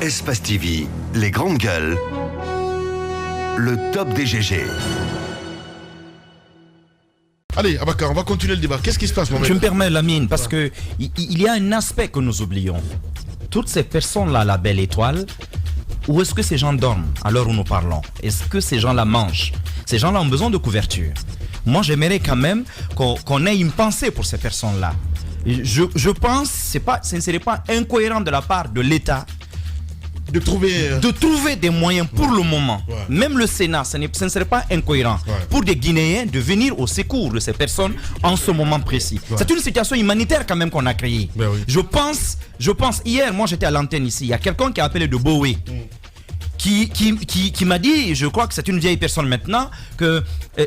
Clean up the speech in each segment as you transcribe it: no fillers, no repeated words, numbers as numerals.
Espace TV, les grandes gueules, le top des GG. Allez, Abakar, on va continuer le débat. Qu'est-ce qui se passe, mon mec? Je me permets, Lamine, parce que il y a un aspect que nous oublions. Toutes ces personnes-là, la belle étoile, où est-ce que ces gens dorment à l'heure où nous parlons? Est-ce que ces gens-là mangent? Ces gens-là ont besoin de couverture. Moi, j'aimerais quand même qu'on ait une pensée pour ces personnes-là. Je pense que ce ne serait pas incohérent de la part de l'État de trouver des moyens pour le moment. Ouais. Même le Sénat, ce ne serait pas incohérent pour des Guinéens de venir au secours de ces personnes en ce moment précis. Ouais. C'est une situation humanitaire quand même qu'on a créée. Ben oui. Je pense, hier, moi j'étais à l'antenne ici, il y a quelqu'un qui a appelé de Boé. Qui m'a dit, je crois que c'est une vieille personne maintenant, que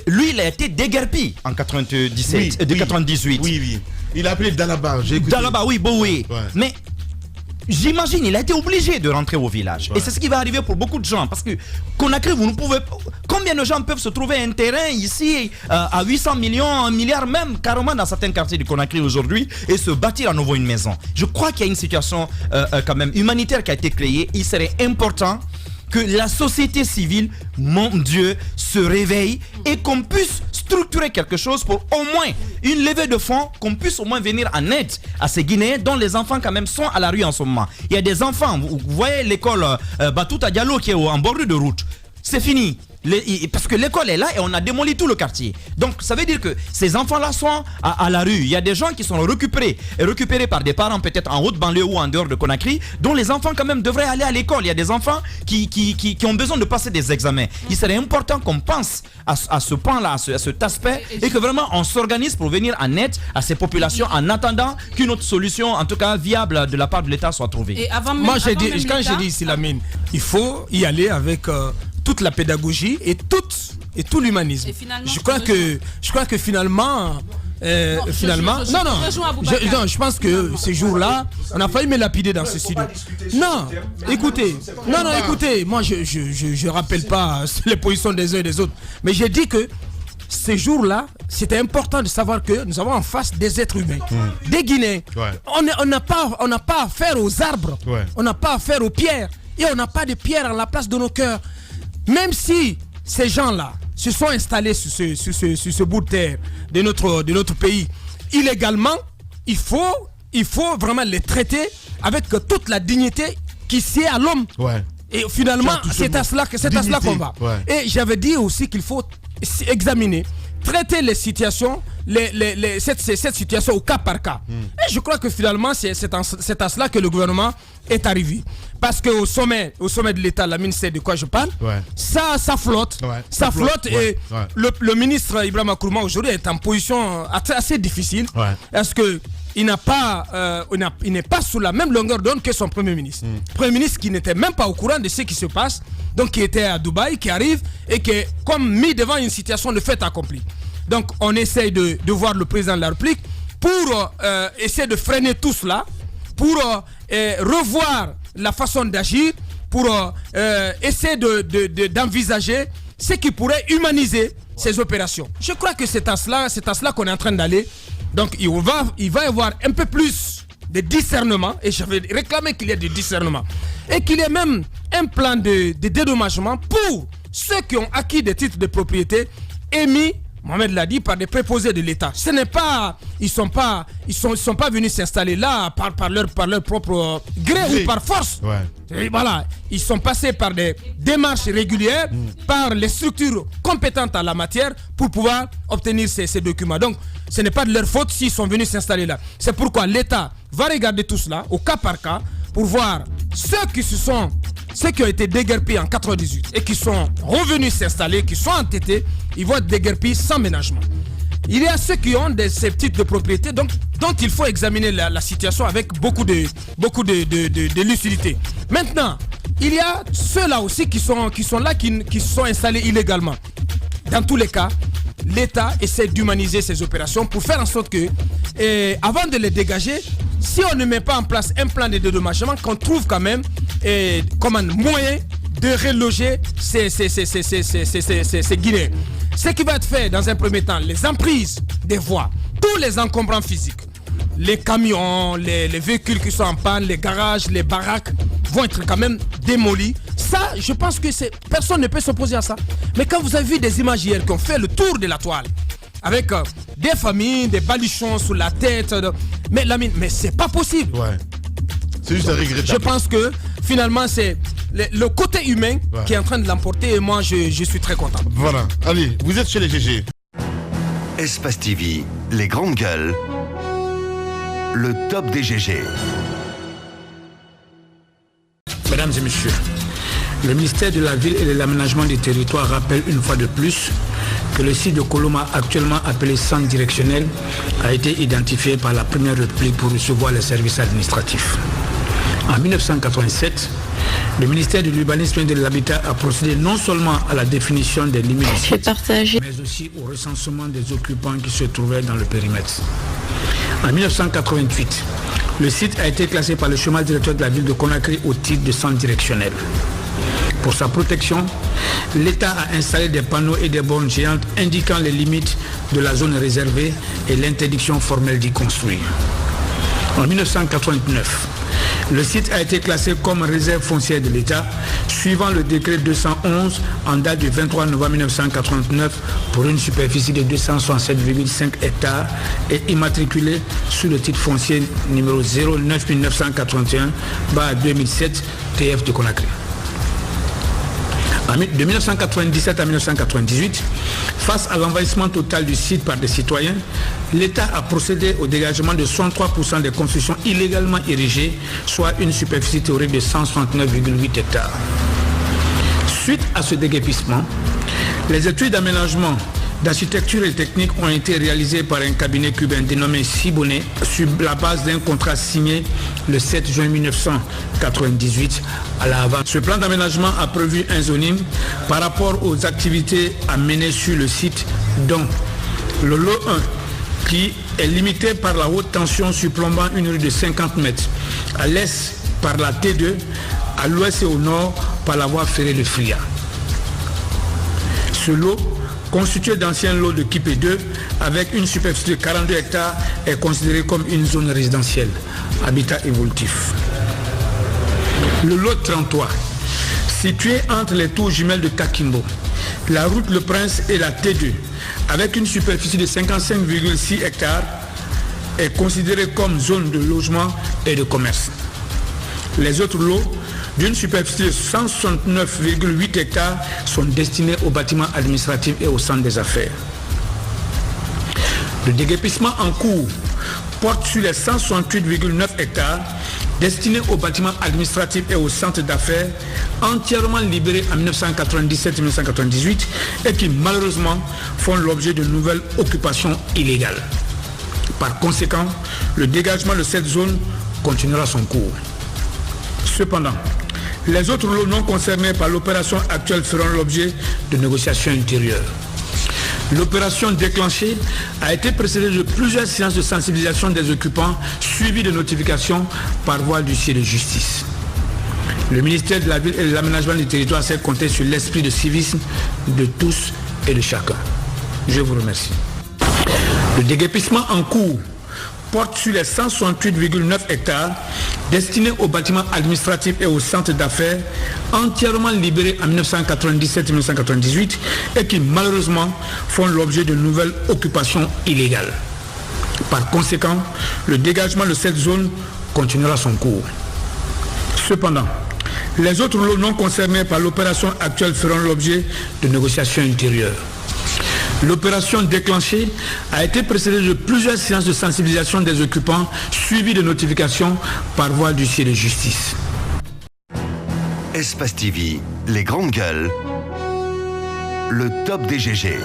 lui il a été déguerpi en 98. Oui. Il a appelé Dalaba. Dalaba, oui, Boé. Ouais. Mais j'imagine, il a été obligé de rentrer au village. Ouais. Et c'est ce qui va arriver pour beaucoup de gens. Parce que Conakry, vous ne pouvez pas. Combien de gens peuvent se trouver un terrain ici à 800 millions, 1 milliard même, carrément dans certains quartiers du Conakry aujourd'hui, et se bâtir à nouveau une maison? Je crois qu'il y a une situation quand même humanitaire qui a été créée. Il serait important que la société civile, mon Dieu, se réveille et qu'on puisse structurer quelque chose pour au moins une levée de fonds, qu'on puisse au moins venir en aide à ces Guinéens dont les enfants quand même sont à la rue en ce moment. Il y a des enfants, vous voyez l'école Batouta Diallo qui est en bordure de route. C'est fini. Parce que l'école est là et on a démoli tout le quartier. Donc ça veut dire que ces enfants-là sont à la rue. Il y a des gens qui sont récupérés par des parents peut-être en haute banlieue ou en dehors de Conakry, dont les enfants quand même devraient aller à l'école. Il y a des enfants qui ont besoin de passer des examens. Il serait important qu'on pense à ce point-là, à cet aspect, et que vraiment on s'organise pour venir en aide à ces populations en attendant qu'une autre solution, en tout cas viable de la part de l'État, soit trouvée. Moi j'ai dit ici, Lamine, il faut y aller avec toute la pédagogie et tout l'humanisme. Je crois que finalement je pense que ces jours-là, on a failli me lapider dans ce studio. Écoutez, moi je rappelle pas les positions des uns et des autres, mais j'ai dit que ces jours-là, c'était important de savoir que nous avons en face des êtres humains, des Guinéens. Ouais. On n'a pas affaire aux arbres, on n'a pas affaire aux pierres, et on n'a pas de pierres à la place de nos cœurs. Même si ces gens-là se sont installés sur ce bout de terre de notre pays illégalement, il faut vraiment les traiter avec toute la dignité qui sied à l'homme. Ouais. Et finalement, c'est à cela qu'on va. Ouais. Et j'avais dit aussi qu'il faut examiner, traiter les situations, cette situation au cas par cas. Et je crois que finalement, c'est à cela que le gouvernement est arrivé. Parce qu'au sommet de l'État, Lamine sait de quoi je parle, ça flotte. Ouais, ça flotte et le ministre Ibrahim Akourma aujourd'hui est en position assez difficile. Ouais. Parce qu'il n'est pas sous la même longueur d'onde que son Premier ministre. Premier ministre qui n'était même pas au courant de ce qui se passe, donc qui était à Dubaï, qui arrive et qui est comme mis devant une situation de fait accompli. Donc on essaye de voir le président de la République pour essayer de freiner tout cela, pour revoir la façon d'agir, pour essayer d'envisager ce qui pourrait humaniser ces opérations. Je crois que c'est à cela qu'on est en train d'aller. Donc il va y avoir un peu plus de discernement, et je vais réclamer qu'il y ait du discernement, et qu'il y ait même un plan de dédommagement pour ceux qui ont acquis des titres de propriété émis, Mohamed l'a dit, par des préposés de l'État. Ce n'est pas, ils sont pas venus s'installer là par leur propre gré ou par force. Ouais. Et voilà, ils sont passés par des démarches régulières, par les structures compétentes en la matière pour pouvoir obtenir ces documents. Donc, ce n'est pas de leur faute s'ils sont venus s'installer là. C'est pourquoi l'État va regarder tout cela au cas par cas pour voir ceux qui ont été déguerpis en 98 et qui sont revenus s'installer, qui sont entêtés, ils vont être déguerpis sans ménagement. Il y a ceux qui ont ces titres de propriété dont il faut examiner la situation avec beaucoup de lucidité. Maintenant, il y a ceux-là aussi qui sont là, qui sont installés illégalement. Dans tous les cas, l'État essaie d'humaniser ces opérations pour faire en sorte que, avant de les dégager, si on ne met pas en place un plan de dédommagement, qu'on trouve quand même comme un moyen de reloger ces Guinéens. Ce qui va être fait dans un premier temps, les emprises des voies, tous les encombrants physiques, les camions, les véhicules qui sont en panne, les garages, les baraques vont être quand même démolis. Ça, je pense que personne ne peut s'opposer à ça. Mais quand vous avez vu des images hier qui ont fait le tour de la toile, avec des familles, des baluchons sous la tête, mais c'est pas possible. Ouais. C'est juste regrettable. Je pense que finalement c'est le côté humain qui est en train de l'emporter et moi je suis très content. Voilà. Allez, vous êtes chez les GG. Espace TV, les grandes gueules. Le top des GG. Mesdames et messieurs, le ministère de la Ville et de l'Aménagement du Territoire rappelle une fois de plus que le site de Koloma, actuellement appelé centre directionnel, a été identifié par la Première République pour recevoir les services administratifs. En 1987, le ministère de l'Urbanisme et de l'Habitat a procédé non seulement à la définition des limites du site, mais aussi au recensement des occupants qui se trouvaient dans le périmètre. En 1988, le site a été classé par le chemin directeur de la ville de Conakry au titre de centre directionnel. Pour sa protection, l'État a installé des panneaux et des bornes géantes indiquant les limites de la zone réservée et l'interdiction formelle d'y construire. En 1989, le site a été classé comme réserve foncière de l'État, suivant le décret 211 en date du 23 novembre 1989 pour une superficie de 267,5 hectares et immatriculé sous le titre foncier numéro 09981/2007 TF de Conakry. De 1997 à 1998, face à l'envahissement total du site par des citoyens, l'État a procédé au dégagement de 63% des constructions illégalement érigées, soit une superficie théorique de 169,8 hectares. Suite à ce déguerpissement, les études d'aménagement, d'architecture et technique ont été réalisées par un cabinet cubain dénommé Siboney sur la base d'un contrat signé le 7 juin 1998 à La Havane. Ce plan d'aménagement a prévu un zoning par rapport aux activités à mener sur le site, dont le lot 1 qui est limité par la haute tension surplombant une rue de 50 mètres, à l'est par la T2, à l'ouest et au nord par la voie ferrée de Fria. Ce lot, constitué d'anciens lots de Kipé 2 avec une superficie de 42 hectares, est considéré comme une zone résidentielle, habitat évolutif. Le lot 33, situé entre les tours jumelles de Kakimbo, la route Le Prince et la T2, avec une superficie de 55,6 hectares, est considéré comme zone de logement et de commerce. Les autres lots, d'une superficie de 169,8 hectares, sont destinés aux bâtiments administratifs et aux centres des affaires. Le déguerpissement en cours porte sur les 168,9 hectares destinés aux bâtiments administratifs et aux centres d'affaires entièrement libérés en 1997-1998 et qui malheureusement font l'objet de nouvelles occupations illégales. Par conséquent, le dégagement de cette zone continuera son cours. Cependant, les autres lots non concernés par l'opération actuelle feront l'objet de négociations ultérieures. L'opération déclenchée a été précédée de plusieurs séances de sensibilisation des occupants suivies de notifications par voie d'huissier de justice. Le ministère de la Ville et de l'Aménagement du Territoire s'est compté sur l'esprit de civisme de tous et de chacun. Je vous remercie. Le déguerpissement en cours porte sur les 168,9 hectares destinés aux bâtiments administratifs et aux centres d'affaires entièrement libérés en 1997-1998 et qui malheureusement font l'objet de nouvelles occupations illégales. Par conséquent, le dégagement de cette zone continuera son cours. Cependant, les autres lots non concernés par l'opération actuelle feront l'objet de négociations ultérieures. L'opération déclenchée a été précédée de plusieurs séances de sensibilisation des occupants suivies de notifications par voie d'huissier de justice. Espace TV, les grandes gueules. Le top des GG.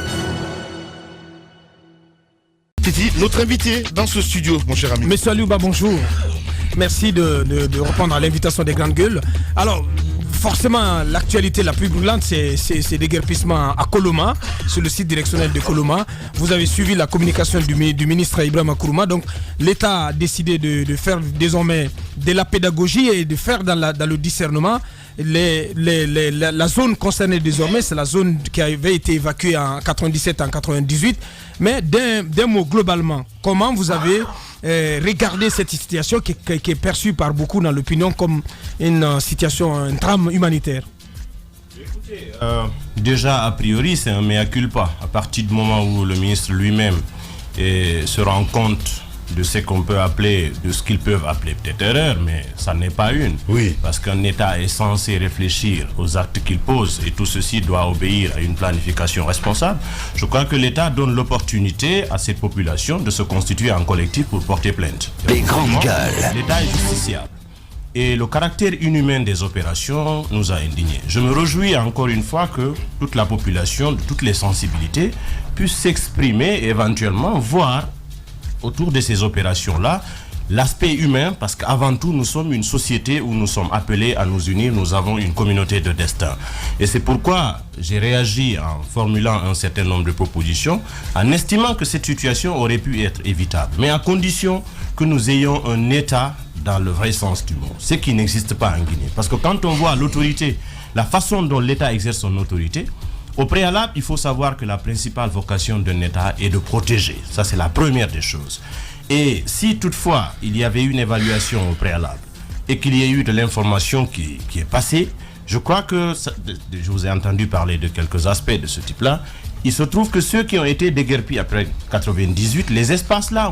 Titi, notre invité dans ce studio, mon cher ami. Monsieur Alouba, bonjour. Merci de répondre à l'invitation des grandes gueules. Alors, forcément, l'actualité la plus brûlante, c'est des déguerpissements à Koloma, sur le site directionnel de Koloma. Vous avez suivi la communication du ministre Ibrahima Kourouma. Donc, l'État a décidé de faire désormais de la pédagogie et de faire dans le discernement. La zone concernée désormais, c'est la zone qui avait été évacuée en 97, en 98. Mais d'un mot globalement, comment vous avez regarder cette situation qui est perçue par beaucoup dans l'opinion comme une situation, un drame humanitaire? Écoutez, déjà a priori c'est un mea culpa. À partir du moment où le ministre lui-même se rend compte de ce qu'on peut appeler, de ce qu'ils peuvent appeler peut-être erreur, mais ça n'est pas une. Oui. Parce qu'un État est censé réfléchir aux actes qu'il pose et tout ceci doit obéir à une planification responsable. Je crois que l'État donne l'opportunité à cette population de se constituer en collectif pour porter plainte. Les grandes gueules. L'État est justiciable. Et le caractère inhumain des opérations nous a indignés. Je me réjouis encore une fois que toute la population, de toutes les sensibilités, puisse s'exprimer et éventuellement voir autour de ces opérations-là l'aspect humain, parce qu'avant tout, nous sommes une société où nous sommes appelés à nous unir, nous avons une communauté de destin. Et c'est pourquoi j'ai réagi en formulant un certain nombre de propositions, en estimant que cette situation aurait pu être évitable, mais à condition que nous ayons un État dans le vrai sens du mot, ce qui n'existe pas en Guinée. Parce que quand on voit l'autorité, la façon dont l'État exerce son autorité, au préalable, il faut savoir que la principale vocation d'un État est de protéger. Ça, c'est la première des choses. Et si toutefois, il y avait une évaluation au préalable et qu'il y ait eu de l'information qui est passée, je crois que, je vous ai entendu parler de quelques aspects de ce type-là, il se trouve que ceux qui ont été déguerpis après 98, les espaces-là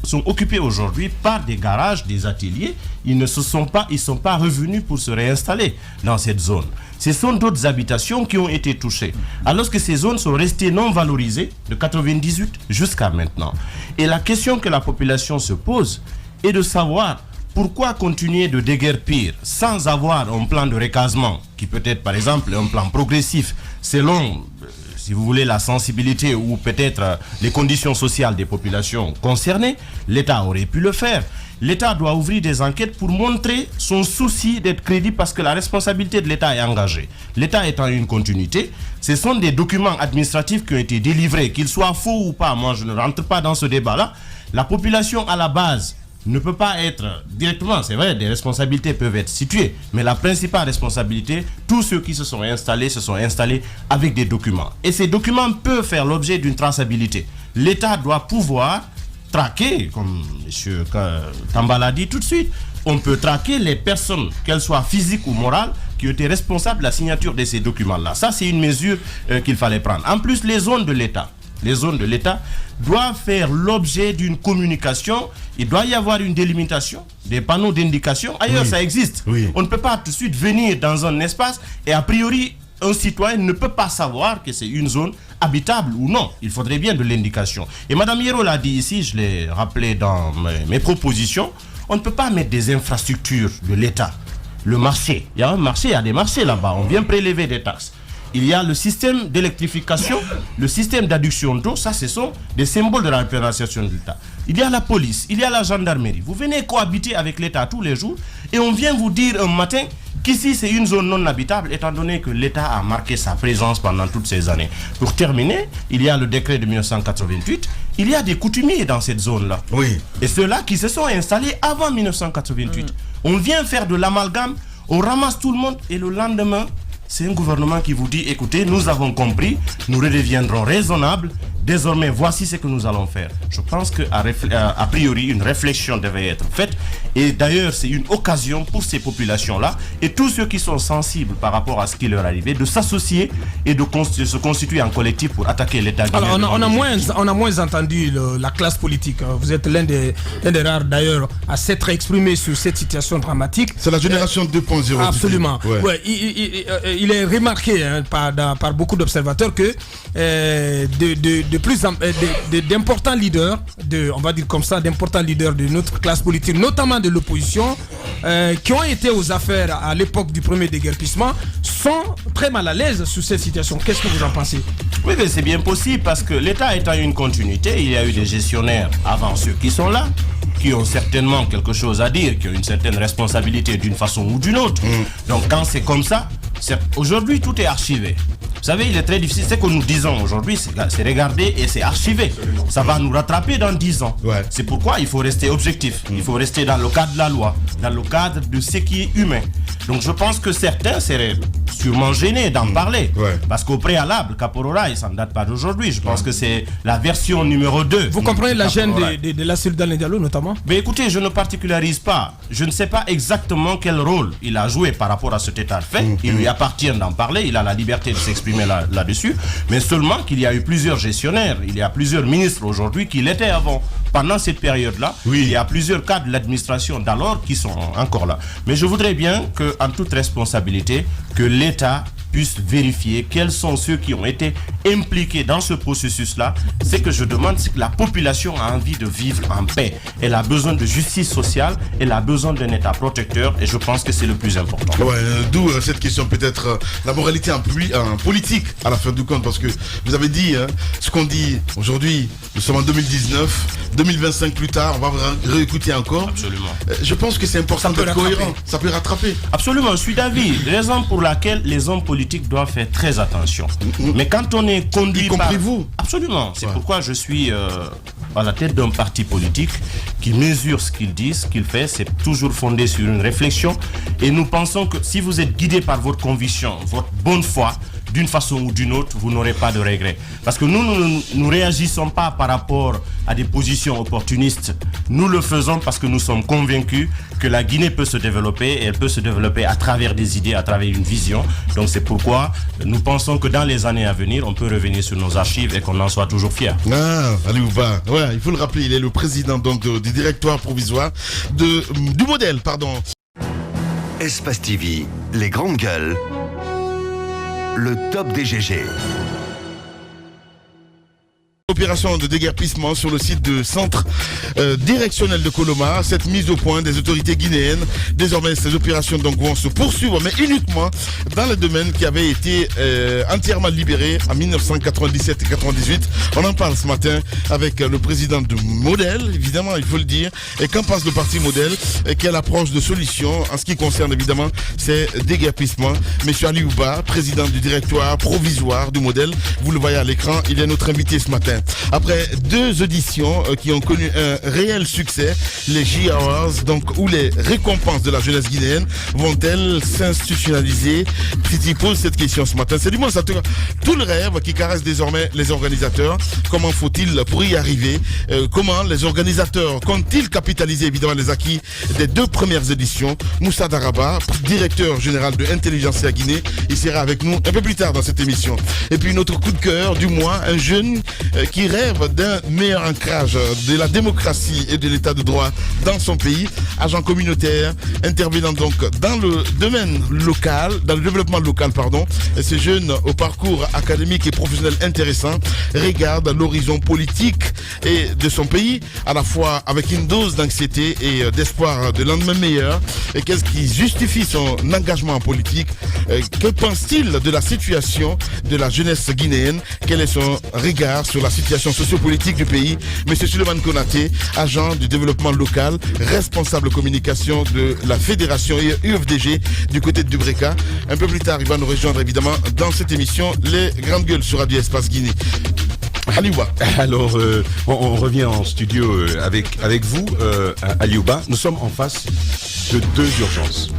sont occupés aujourd'hui par des garages, des ateliers. Ils ne sont pas revenus pour se réinstaller dans cette zone. Ce sont d'autres habitations qui ont été touchées. Alors que ces zones sont restées non valorisées de 98 jusqu'à maintenant. Et la question que la population se pose est de savoir pourquoi continuer de déguerpir sans avoir un plan de recasement qui peut être par exemple un plan progressif selon, si vous voulez, la sensibilité ou peut-être les conditions sociales des populations concernées. L'État aurait pu le faire. L'État doit ouvrir des enquêtes pour montrer son souci d'être crédible parce que la responsabilité de l'État est engagée. L'État étant une continuité, ce sont des documents administratifs qui ont été délivrés, qu'ils soient faux ou pas. Moi, je ne rentre pas dans ce débat-là. La population, à la base, ne peut pas être directement, c'est vrai, des responsabilités peuvent être situées, mais la principale responsabilité, tous ceux qui se sont installés avec des documents. Et ces documents peuvent faire l'objet d'une traçabilité. L'État doit pouvoir traquer, comme M. Tambala dit tout de suite, on peut traquer les personnes, qu'elles soient physiques ou morales, qui ont été responsables de la signature de ces documents-là. Ça, c'est une mesure qu'il fallait prendre. En plus, les zones de l'État doivent faire l'objet d'une communication. Il doit y avoir une délimitation, des panneaux d'indication. Ailleurs, ça existe. Oui. On ne peut pas tout de suite venir dans un espace et a priori, un citoyen ne peut pas savoir que c'est une zone habitable ou non. Il faudrait bien de l'indication. Et Mme Hierro l'a dit ici, je l'ai rappelé dans mes propositions, on ne peut pas mettre des infrastructures de l'État. Le marché, il y a un marché, il y a des marchés là-bas, on vient prélever des taxes. Il y a le système d'électrification, le système d'adduction d'eau, ça ce sont des symboles de la représentation de l'État. Il y a la police, il y a la gendarmerie. Vous venez cohabiter avec l'État tous les jours et on vient vous dire un matin qu'ici c'est une zone non habitable étant donné que l'État a marqué sa présence pendant toutes ces années. Pour terminer, il y a le décret de 1988, il y a des coutumiers dans cette zone-là. Oui. Et ceux-là qui se sont installés avant 1988. On vient faire de l'amalgame, on ramasse tout le monde et le lendemain, c'est un gouvernement qui vous dit, écoutez, nous avons compris, nous redeviendrons raisonnables, désormais voici ce que nous allons faire. Je pense qu'à priori, une réflexion devait être faite et d'ailleurs c'est une occasion pour ces populations-là et tous ceux qui sont sensibles par rapport à ce qui leur arrivait de s'associer et de se constituer en collectif pour attaquer l'État guinéen. Alors on a moins entendu la classe politique. Vous êtes l'un des rares d'ailleurs à s'être exprimé sur cette situation dramatique. C'est la génération 2.0. Absolument. Ouais, il est remarqué par beaucoup d'observateurs que d'importants leaders, on va dire comme ça, d'importants leaders de notre classe politique, notamment de l'opposition, qui ont été aux affaires à l'époque du premier déguerpissement, sont très mal à l'aise sur cette situation. Qu'est-ce que vous en pensez? Oui, mais c'est bien possible parce que l'État étant une continuité, il y a eu des gestionnaires avant ceux qui sont là, qui ont certainement quelque chose à dire, qui ont une certaine responsabilité d'une façon ou d'une autre. Donc quand c'est comme ça, aujourd'hui tout est archivé. Vous savez, il est très difficile. Ce que nous disons aujourd'hui, c'est regarder et c'est archivé. Ça va nous rattraper dans 10 ans. Ouais. C'est pourquoi il faut rester objectif. Il faut rester dans le cadre de la loi, dans le cadre de ce qui est humain. Donc je pense que certains seraient sûrement gêné d'en parler. Parce qu'au préalable, Caporora, ça ne date pas d'aujourd'hui. Je pense que c'est la version numéro 2. Vous comprenez la gêne de la cellule d'Alain Diallo notamment? Mais écoutez, je ne particularise pas. Je ne sais pas exactement quel rôle il a joué par rapport à cet état de fait. Il lui appartient d'en parler. Il a la liberté de s'exprimer là-dessus. Mais seulement qu'il y a eu plusieurs gestionnaires. Il y a plusieurs ministres aujourd'hui qui l'étaient avant. Pendant cette période-là, il y a plusieurs cas de l'administration d'alors qui sont encore là. Mais je voudrais bien qu'en toute responsabilité, que l'État puisse vérifier quels sont ceux qui ont été impliqués dans ce processus-là. Ce que je demande, c'est que la population a envie de vivre en paix. Elle a besoin de justice sociale, elle a besoin d'un État protecteur, et je pense que c'est le plus important. D'où cette question, peut-être la moralité en politique à la fin du compte, parce que vous avez dit ce qu'on dit aujourd'hui, nous sommes en 2019, 2025 plus tard, on va réécouter encore. Absolument. Je pense que c'est important d'être cohérent, ça peut rattraper. Absolument, je suis d'avis. Raison pour laquelle les hommes politiques doivent faire très attention. Mais quand on est conduit par... vous. Absolument. C'est pourquoi je suis à la tête d'un parti politique qui mesure ce qu'il dit, ce qu'il fait. C'est toujours fondé sur une réflexion. Et nous pensons que si vous êtes guidé par votre conviction, votre bonne foi, d'une façon ou d'une autre, vous n'aurez pas de regrets. Parce que nous ne réagissons pas par rapport à des positions opportunistes. Nous le faisons parce que nous sommes convaincus que la Guinée peut se développer, et elle peut se développer à travers des idées, à travers une vision. Donc c'est pourquoi nous pensons que dans les années à venir, on peut revenir sur nos archives et qu'on en soit toujours fiers. Aliouba, il faut le rappeler, il est le président donc, du directoire provisoire du modèle, pardon. Espace TV, les grandes gueules. Le top des GG. Opération de déguerpissement sur le site de centre directionnel de Coloma. Cette mise au point des autorités guinéennes. Désormais, ces opérations donc vont se poursuivre, mais uniquement dans le domaine qui avait été entièrement libéré en 1997 et 98. On en parle ce matin avec le président du modèle, évidemment, il faut le dire. Et qu'en pense le parti modèle? Quelle approche de solution en ce qui concerne évidemment ces déguerpissements? Monsieur Aliouba, président du directoire provisoire du modèle, vous le voyez à l'écran, il est notre invité ce matin. Après 2 auditions qui ont connu un réel succès, les J-Awards, donc où les récompenses de la jeunesse guinéenne vont-elles s'institutionnaliser? Titi pose cette question ce matin. C'est du moins ça, tout le rêve qui caresse désormais les organisateurs. Comment faut-il pour y arriver? Comment les organisateurs comptent-ils capitaliser évidemment les acquis des 2 premières éditions? Moussa Daraba, directeur général de Intelligentsia Guinée, il sera avec nous un peu plus tard dans cette émission. Et puis notre coup de cœur du mois, un jeune qui rêve d'un meilleur ancrage de la démocratie et de l'état de droit dans son pays, agent communautaire, intervenant donc dans le domaine local, dans le développement local, pardon. Et ce jeune au parcours académique et professionnel intéressant regarde l'horizon politique et de son pays, à la fois avec une dose d'anxiété et d'espoir de lendemain meilleur. Et qu'est-ce qui justifie son engagement en politique? Que pense-t-il de la situation de la jeunesse guinéenne? Quel est son regard sur la situation sociopolitique du pays? Monsieur Suleiman Konaté, agent du développement local, responsable communication de la fédération UFDG du côté de Dubreka. Un peu plus tard, il va nous rejoindre évidemment dans cette émission Les Grandes Gueules sur Radio Espace Guinée. Aliouba. Alors, on revient en studio avec vous, Aliouba. Nous sommes en face de 2 urgences.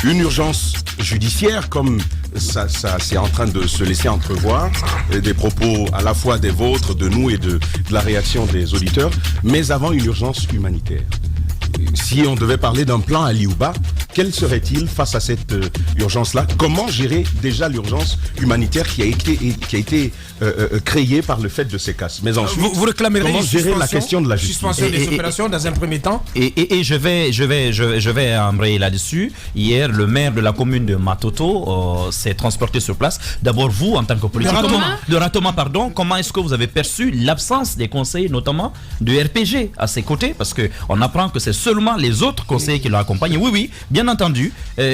Une urgence judiciaire, comme ça c'est en train de se laisser entrevoir, des propos à la fois des vôtres, de nous et de la réaction des auditeurs, mais avant une urgence humanitaire. Si on devait parler d'un plan Aliouba, quel serait-il face à cette urgence-là? Comment gérer déjà l'urgence humanitaire qui a été créée par le fait de ces casses? Mais ensuite, vous réclamerez comment gérer la question de la justice? Suspension des opérations dans un premier temps. Et je vais embrayer là-dessus. Hier, le maire de la commune de Matoto s'est transporté sur place. D'abord, vous, en tant que politique, de Ratoma, comment est-ce que vous avez perçu l'absence des conseillers, notamment de RPG à ses côtés? Parce qu'on apprend que c'est seulement les autres conseillers qui l'accompagnent. Oui, bien entendu.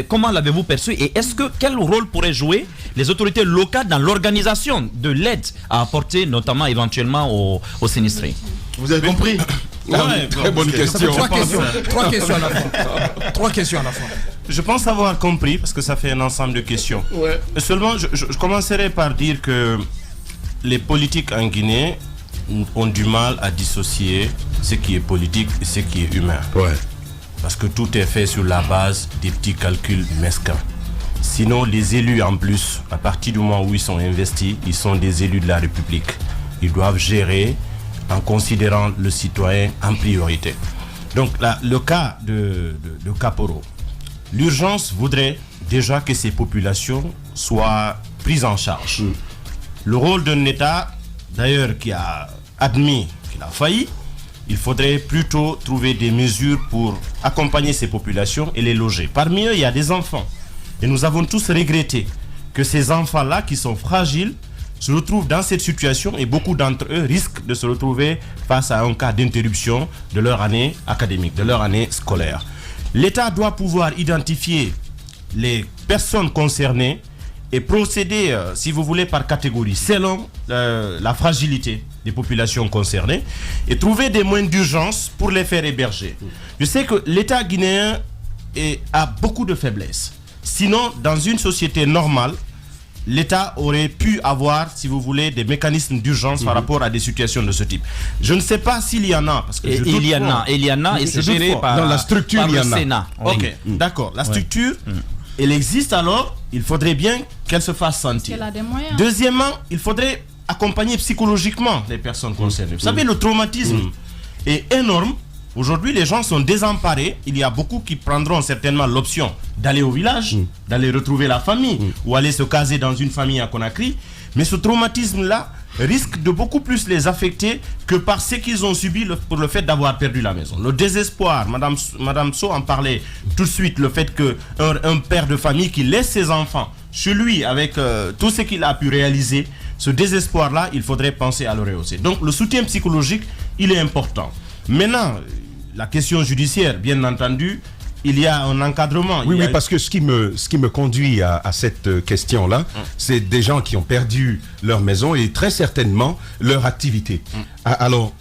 Comment l'avez-vous perçu? Et quel rôle pourraient jouer les autorités locales dans l'organisation de l'aide à apporter, notamment éventuellement aux sinistrés? Vous avez compris? Très bonne question. 3 questions à la fois. 3 questions à la fois. Je pense avoir compris, parce que ça fait un ensemble de questions. Seulement, je commencerai par dire que les politiques en Guinée ont du mal à dissocier ce qui est politique et ce qui est humain. Parce que tout est fait sur la base des petits calculs mesquins. Sinon, les élus en plus, à partir du moment où ils sont investis, ils sont des élus de la République. Ils doivent gérer en considérant le citoyen en priorité. Donc là, le cas de Kaporo, l'urgence voudrait déjà que ces populations soient prises en charge. Le rôle d'un État, d'ailleurs, qui a admis qu'il a failli, il faudrait plutôt trouver des mesures pour accompagner ces populations et les loger. Parmi eux, il y a des enfants. Et nous avons tous regretté que ces enfants-là, qui sont fragiles, se retrouvent dans cette situation et beaucoup d'entre eux risquent de se retrouver face à un cas d'interruption de leur année académique, de leur année scolaire. L'État doit pouvoir identifier les personnes concernées et procéder, si vous voulez, par catégorie, selon la fragilité des populations concernées et trouver des moyens d'urgence pour les faire héberger. Je sais que l'État guinéen a beaucoup de faiblesses. Sinon, dans une société normale, l'État aurait pu avoir, si vous voulez, des mécanismes d'urgence par rapport à des situations de ce type. Je ne sais pas s'il y en a. Parce que il y en a, et c'est géré par, dans la structure, par il y le en a. Sénat. Ok, d'accord. La structure, elle existe alors, il faudrait bien qu'elle se fasse sentir. Elle a des moyens. Deuxièmement, il faudrait accompagner psychologiquement les personnes concernées. Vous savez, le traumatisme est énorme. Aujourd'hui, les gens sont désemparés. Il y a beaucoup qui prendront certainement l'option d'aller au village, d'aller retrouver la famille ou aller se caser dans une famille à Conakry. Mais ce traumatisme-là risque de beaucoup plus les affecter que par ce qu'ils ont subi pour le fait d'avoir perdu la maison. Le désespoir, Madame So en parlait tout de suite, le fait qu'un père de famille qui laisse ses enfants chez lui avec tout ce qu'il a pu réaliser, ce désespoir-là, il faudrait penser à le rehausser. Donc le soutien psychologique, il est important. Maintenant, la question judiciaire, bien entendu, il y a un encadrement. Oui, parce que ce qui me conduit à cette question-là, c'est des gens qui ont perdu leur maison et très certainement leur activité. Alors,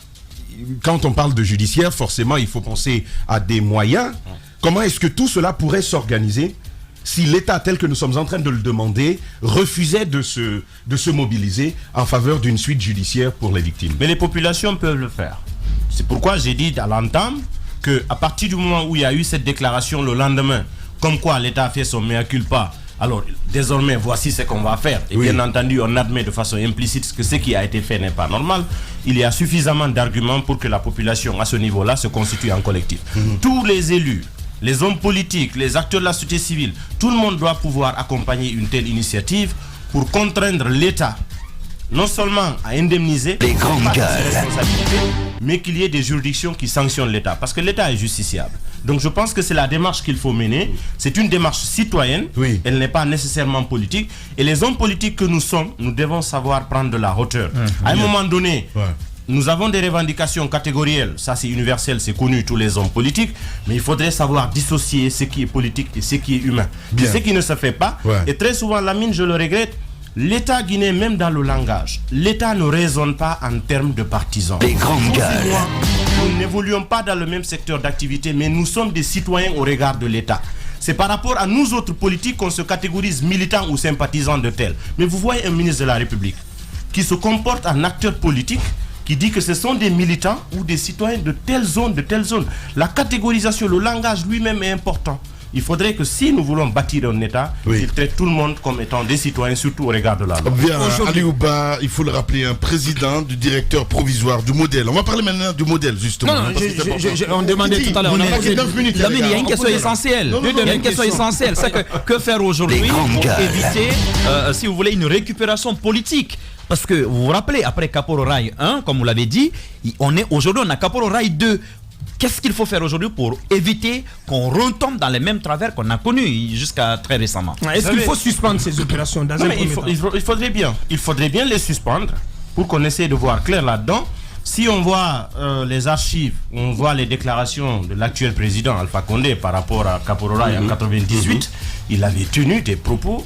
quand on parle de judiciaire, forcément, il faut penser à des moyens. Comment est-ce que tout cela pourrait s'organiser si l'État, tel que nous sommes en train de le demander, refusait de se mobiliser en faveur d'une suite judiciaire pour les victimes? Mais les populations peuvent le faire. C'est pourquoi j'ai dit à l'entame qu'à partir du moment où il y a eu cette déclaration le lendemain, comme quoi l'État a fait son mea culpa, alors désormais voici ce qu'on va faire. Et bien entendu, on admet de façon implicite que ce qui a été fait n'est pas normal. Il y a suffisamment d'arguments pour que la population à ce niveau-là se constitue en collectif. Tous les élus, les hommes politiques, les acteurs de la société civile, tout le monde doit pouvoir accompagner une telle initiative pour contraindre l'État non seulement à indemniser les grandes gueules, mais qu'il y ait des juridictions qui sanctionnent l'État, parce que l'État est justiciable. Donc je pense que c'est la démarche qu'il faut mener. C'est une démarche citoyenne, elle n'est pas nécessairement politique. Et les hommes politiques que nous sommes, nous devons savoir prendre de la hauteur. À un moment donné, nous avons des revendications catégorielles, ça c'est universel, c'est connu, tous les hommes politiques, mais il faudrait savoir dissocier ce qui est politique et ce qui est humain. C'est ce qui ne se fait pas. Et très souvent, Lamine, je le regrette, l'État guinéen, même dans le langage, l'État ne raisonne pas en termes de partisans. les grandes gueules, Nous n'évoluons pas dans le même secteur d'activité, mais nous sommes des citoyens au regard de l'État. C'est par rapport à nous autres politiques qu'on se catégorise militants ou sympathisants de tel. Mais vous voyez un ministre de la République qui se comporte en acteur politique, qui dit que ce sont des militants ou des citoyens de telle zone, de telle zone. La catégorisation, le langage lui-même est important. Il faudrait que si nous voulons bâtir un État, il traite tout le monde comme étant des citoyens, surtout au regard de la loi. Bien, Aliouba, il faut le rappeler, un président du directeur provisoire du modèle. On va parler maintenant du modèle, justement. Non, on demandait tout à l'heure. Il y a une question essentielle. Il y a une question essentielle. C'est que faire aujourd'hui pour éviter, si vous voulez, une récupération politique. Parce que vous vous rappelez, après Kaporo Rail 1, comme vous l'avez dit, aujourd'hui on a Kaporo Rail 2. Qu'est-ce qu'il faut faire aujourd'hui pour éviter qu'on retombe dans les mêmes travers qu'on a connus jusqu'à très récemment? Est-ce qu'il faut suspendre ces opérations dans un premier temps? Il faudrait bien les suspendre pour qu'on essaie de voir clair là-dedans. Si on voit les archives, on voit les déclarations de l'actuel président Alpha Condé par rapport à Kaporo Rail en 98, il avait tenu des propos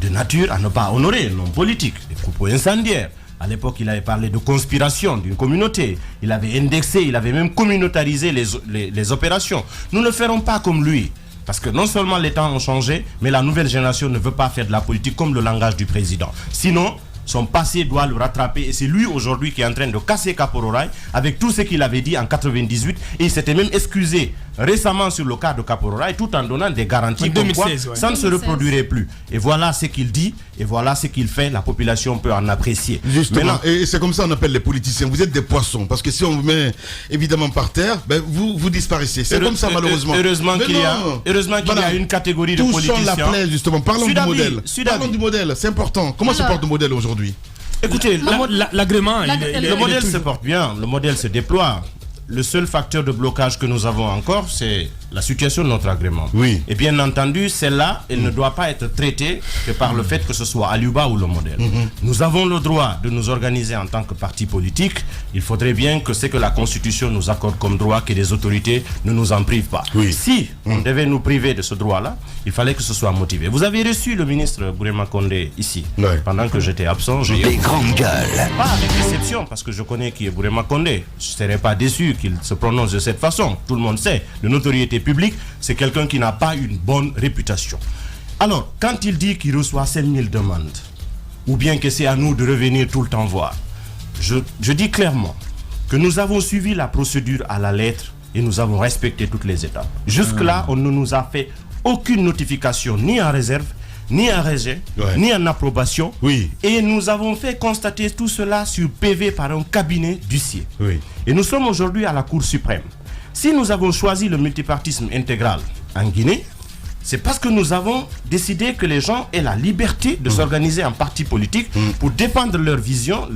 de nature à ne pas honorer un homme politique, des propos incendiaires. À l'époque, il avait parlé de conspiration d'une communauté. Il avait indexé, il avait même communautarisé les opérations. Nous ne ferons pas comme lui. Parce que non seulement les temps ont changé, mais la nouvelle génération ne veut pas faire de la politique comme le langage du président. Sinon, son passé doit le rattraper. Et c'est lui aujourd'hui qui est en train de casser Kaporo Rail avec tout ce qu'il avait dit en 98. Et il s'était même excusé récemment sur le cas de Caporora, tout en donnant des garanties comme 2016, quoi ça ne se reproduirait plus. Et voilà ce qu'il dit, et voilà ce qu'il fait, la population peut en apprécier. Justement, maintenant, et c'est comme ça qu'on appelle les politiciens. Vous êtes des poissons, parce que si on vous met évidemment par terre, ben vous disparaissez. C'est comme ça malheureusement. Heureusement qu'il y a une catégorie de politiciens. Touchons la plaie justement. Parlons du modèle. Parlons du modèle, c'est important. Comment se porte le modèle aujourd'hui? Écoutez, l'agrément, le modèle se porte bien, le modèle se déploie. Le seul facteur de blocage que nous avons encore, c'est la situation de notre agrément. Oui. Et bien entendu, celle-là, elle ne doit pas être traitée que par le fait que ce soit Aliouba ou le modèle. Nous avons le droit de nous organiser en tant que parti politique. Il faudrait bien que ce que la Constitution nous accorde comme droit, que les autorités ne nous en privent pas. Oui. Si on devait nous priver de ce droit-là, il fallait que ce soit motivé. Vous avez reçu le ministre Bourema Condé ici, pendant que j'étais absent. Les grandes gueules. Pas avec déception, parce que je connais qui est Bourema Condé. Je ne serais pas déçu qu'il se prononce de cette façon. Tout le monde sait, de notoriété publique, c'est quelqu'un qui n'a pas une bonne réputation. Alors, quand il dit qu'il reçoit 5000 demandes, ou bien que c'est à nous de revenir tout le temps voir, je dis clairement que nous avons suivi la procédure à la lettre et nous avons respecté toutes les étapes. Jusque-là, on ne nous a fait aucune notification, ni en réserve, ni en rejet, ni en approbation. Oui. Et nous avons fait constater tout cela sur PV par un cabinet d'huissier. Oui. Et nous sommes aujourd'hui à la Cour suprême. Si nous avons choisi le multipartisme intégral en Guinée, c'est parce que nous avons décidé que les gens aient la liberté de s'organiser en parti politique pour défendre leur vision,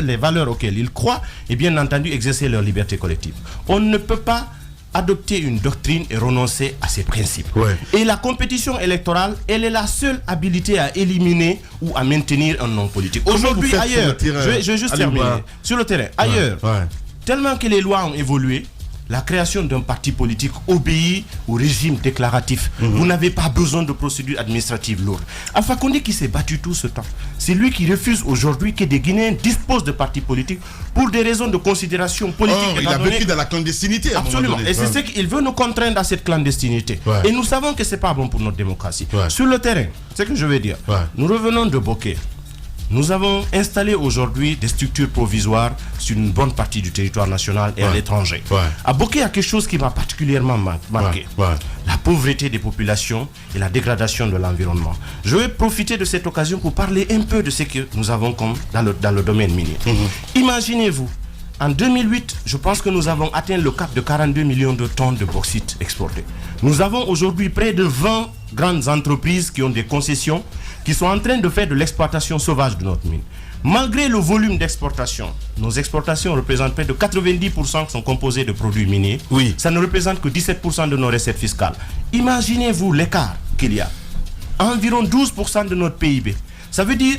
les valeurs auxquelles ils croient et bien entendu exercer leur liberté collective. On ne peut pas adopter une doctrine et renoncer à ses principes. Et la compétition électorale, elle est la seule habilité à éliminer ou à maintenir un nom politique. Aujourd'hui, ailleurs, je vais juste terminer. Sur le terrain, ailleurs, tellement que les lois ont évolué, la création d'un parti politique obéit au régime déclaratif. Vous n'avez pas besoin de procédures administratives lourdes. Alpha Condé qui s'est battu tout ce temps, c'est lui qui refuse aujourd'hui que des Guinéens disposent de partis politiques pour des raisons de considération politique. Il a vécu dans la clandestinité. Absolument. Et c'est ce qu'il veut nous contraindre à cette clandestinité. Et nous savons que ce n'est pas bon pour notre démocratie. Sur le terrain, c'est ce que je veux dire. Nous revenons de Boké. Nous avons installé aujourd'hui des structures provisoires sur une bonne partie du territoire national et à l'étranger. À Boké, il y a quelque chose qui m'a particulièrement marqué. La pauvreté des populations et la dégradation de l'environnement. Je vais profiter de cette occasion pour parler un peu de ce que nous avons comme dans le domaine minier. Imaginez-vous, en 2008, je pense que nous avons atteint le cap de 42 millions de tonnes de bauxite exportées. Nous avons aujourd'hui près de 20 grandes entreprises qui ont des concessions, qui sont en train de faire de l'exploitation sauvage de notre mine. Malgré le volume d'exportation, nos exportations représentent près de 90% qui sont composées de produits miniers. Ça ne représente que 17% de nos recettes fiscales. Imaginez-vous l'écart qu'il y a. Environ 12% de notre PIB. Ça veut dire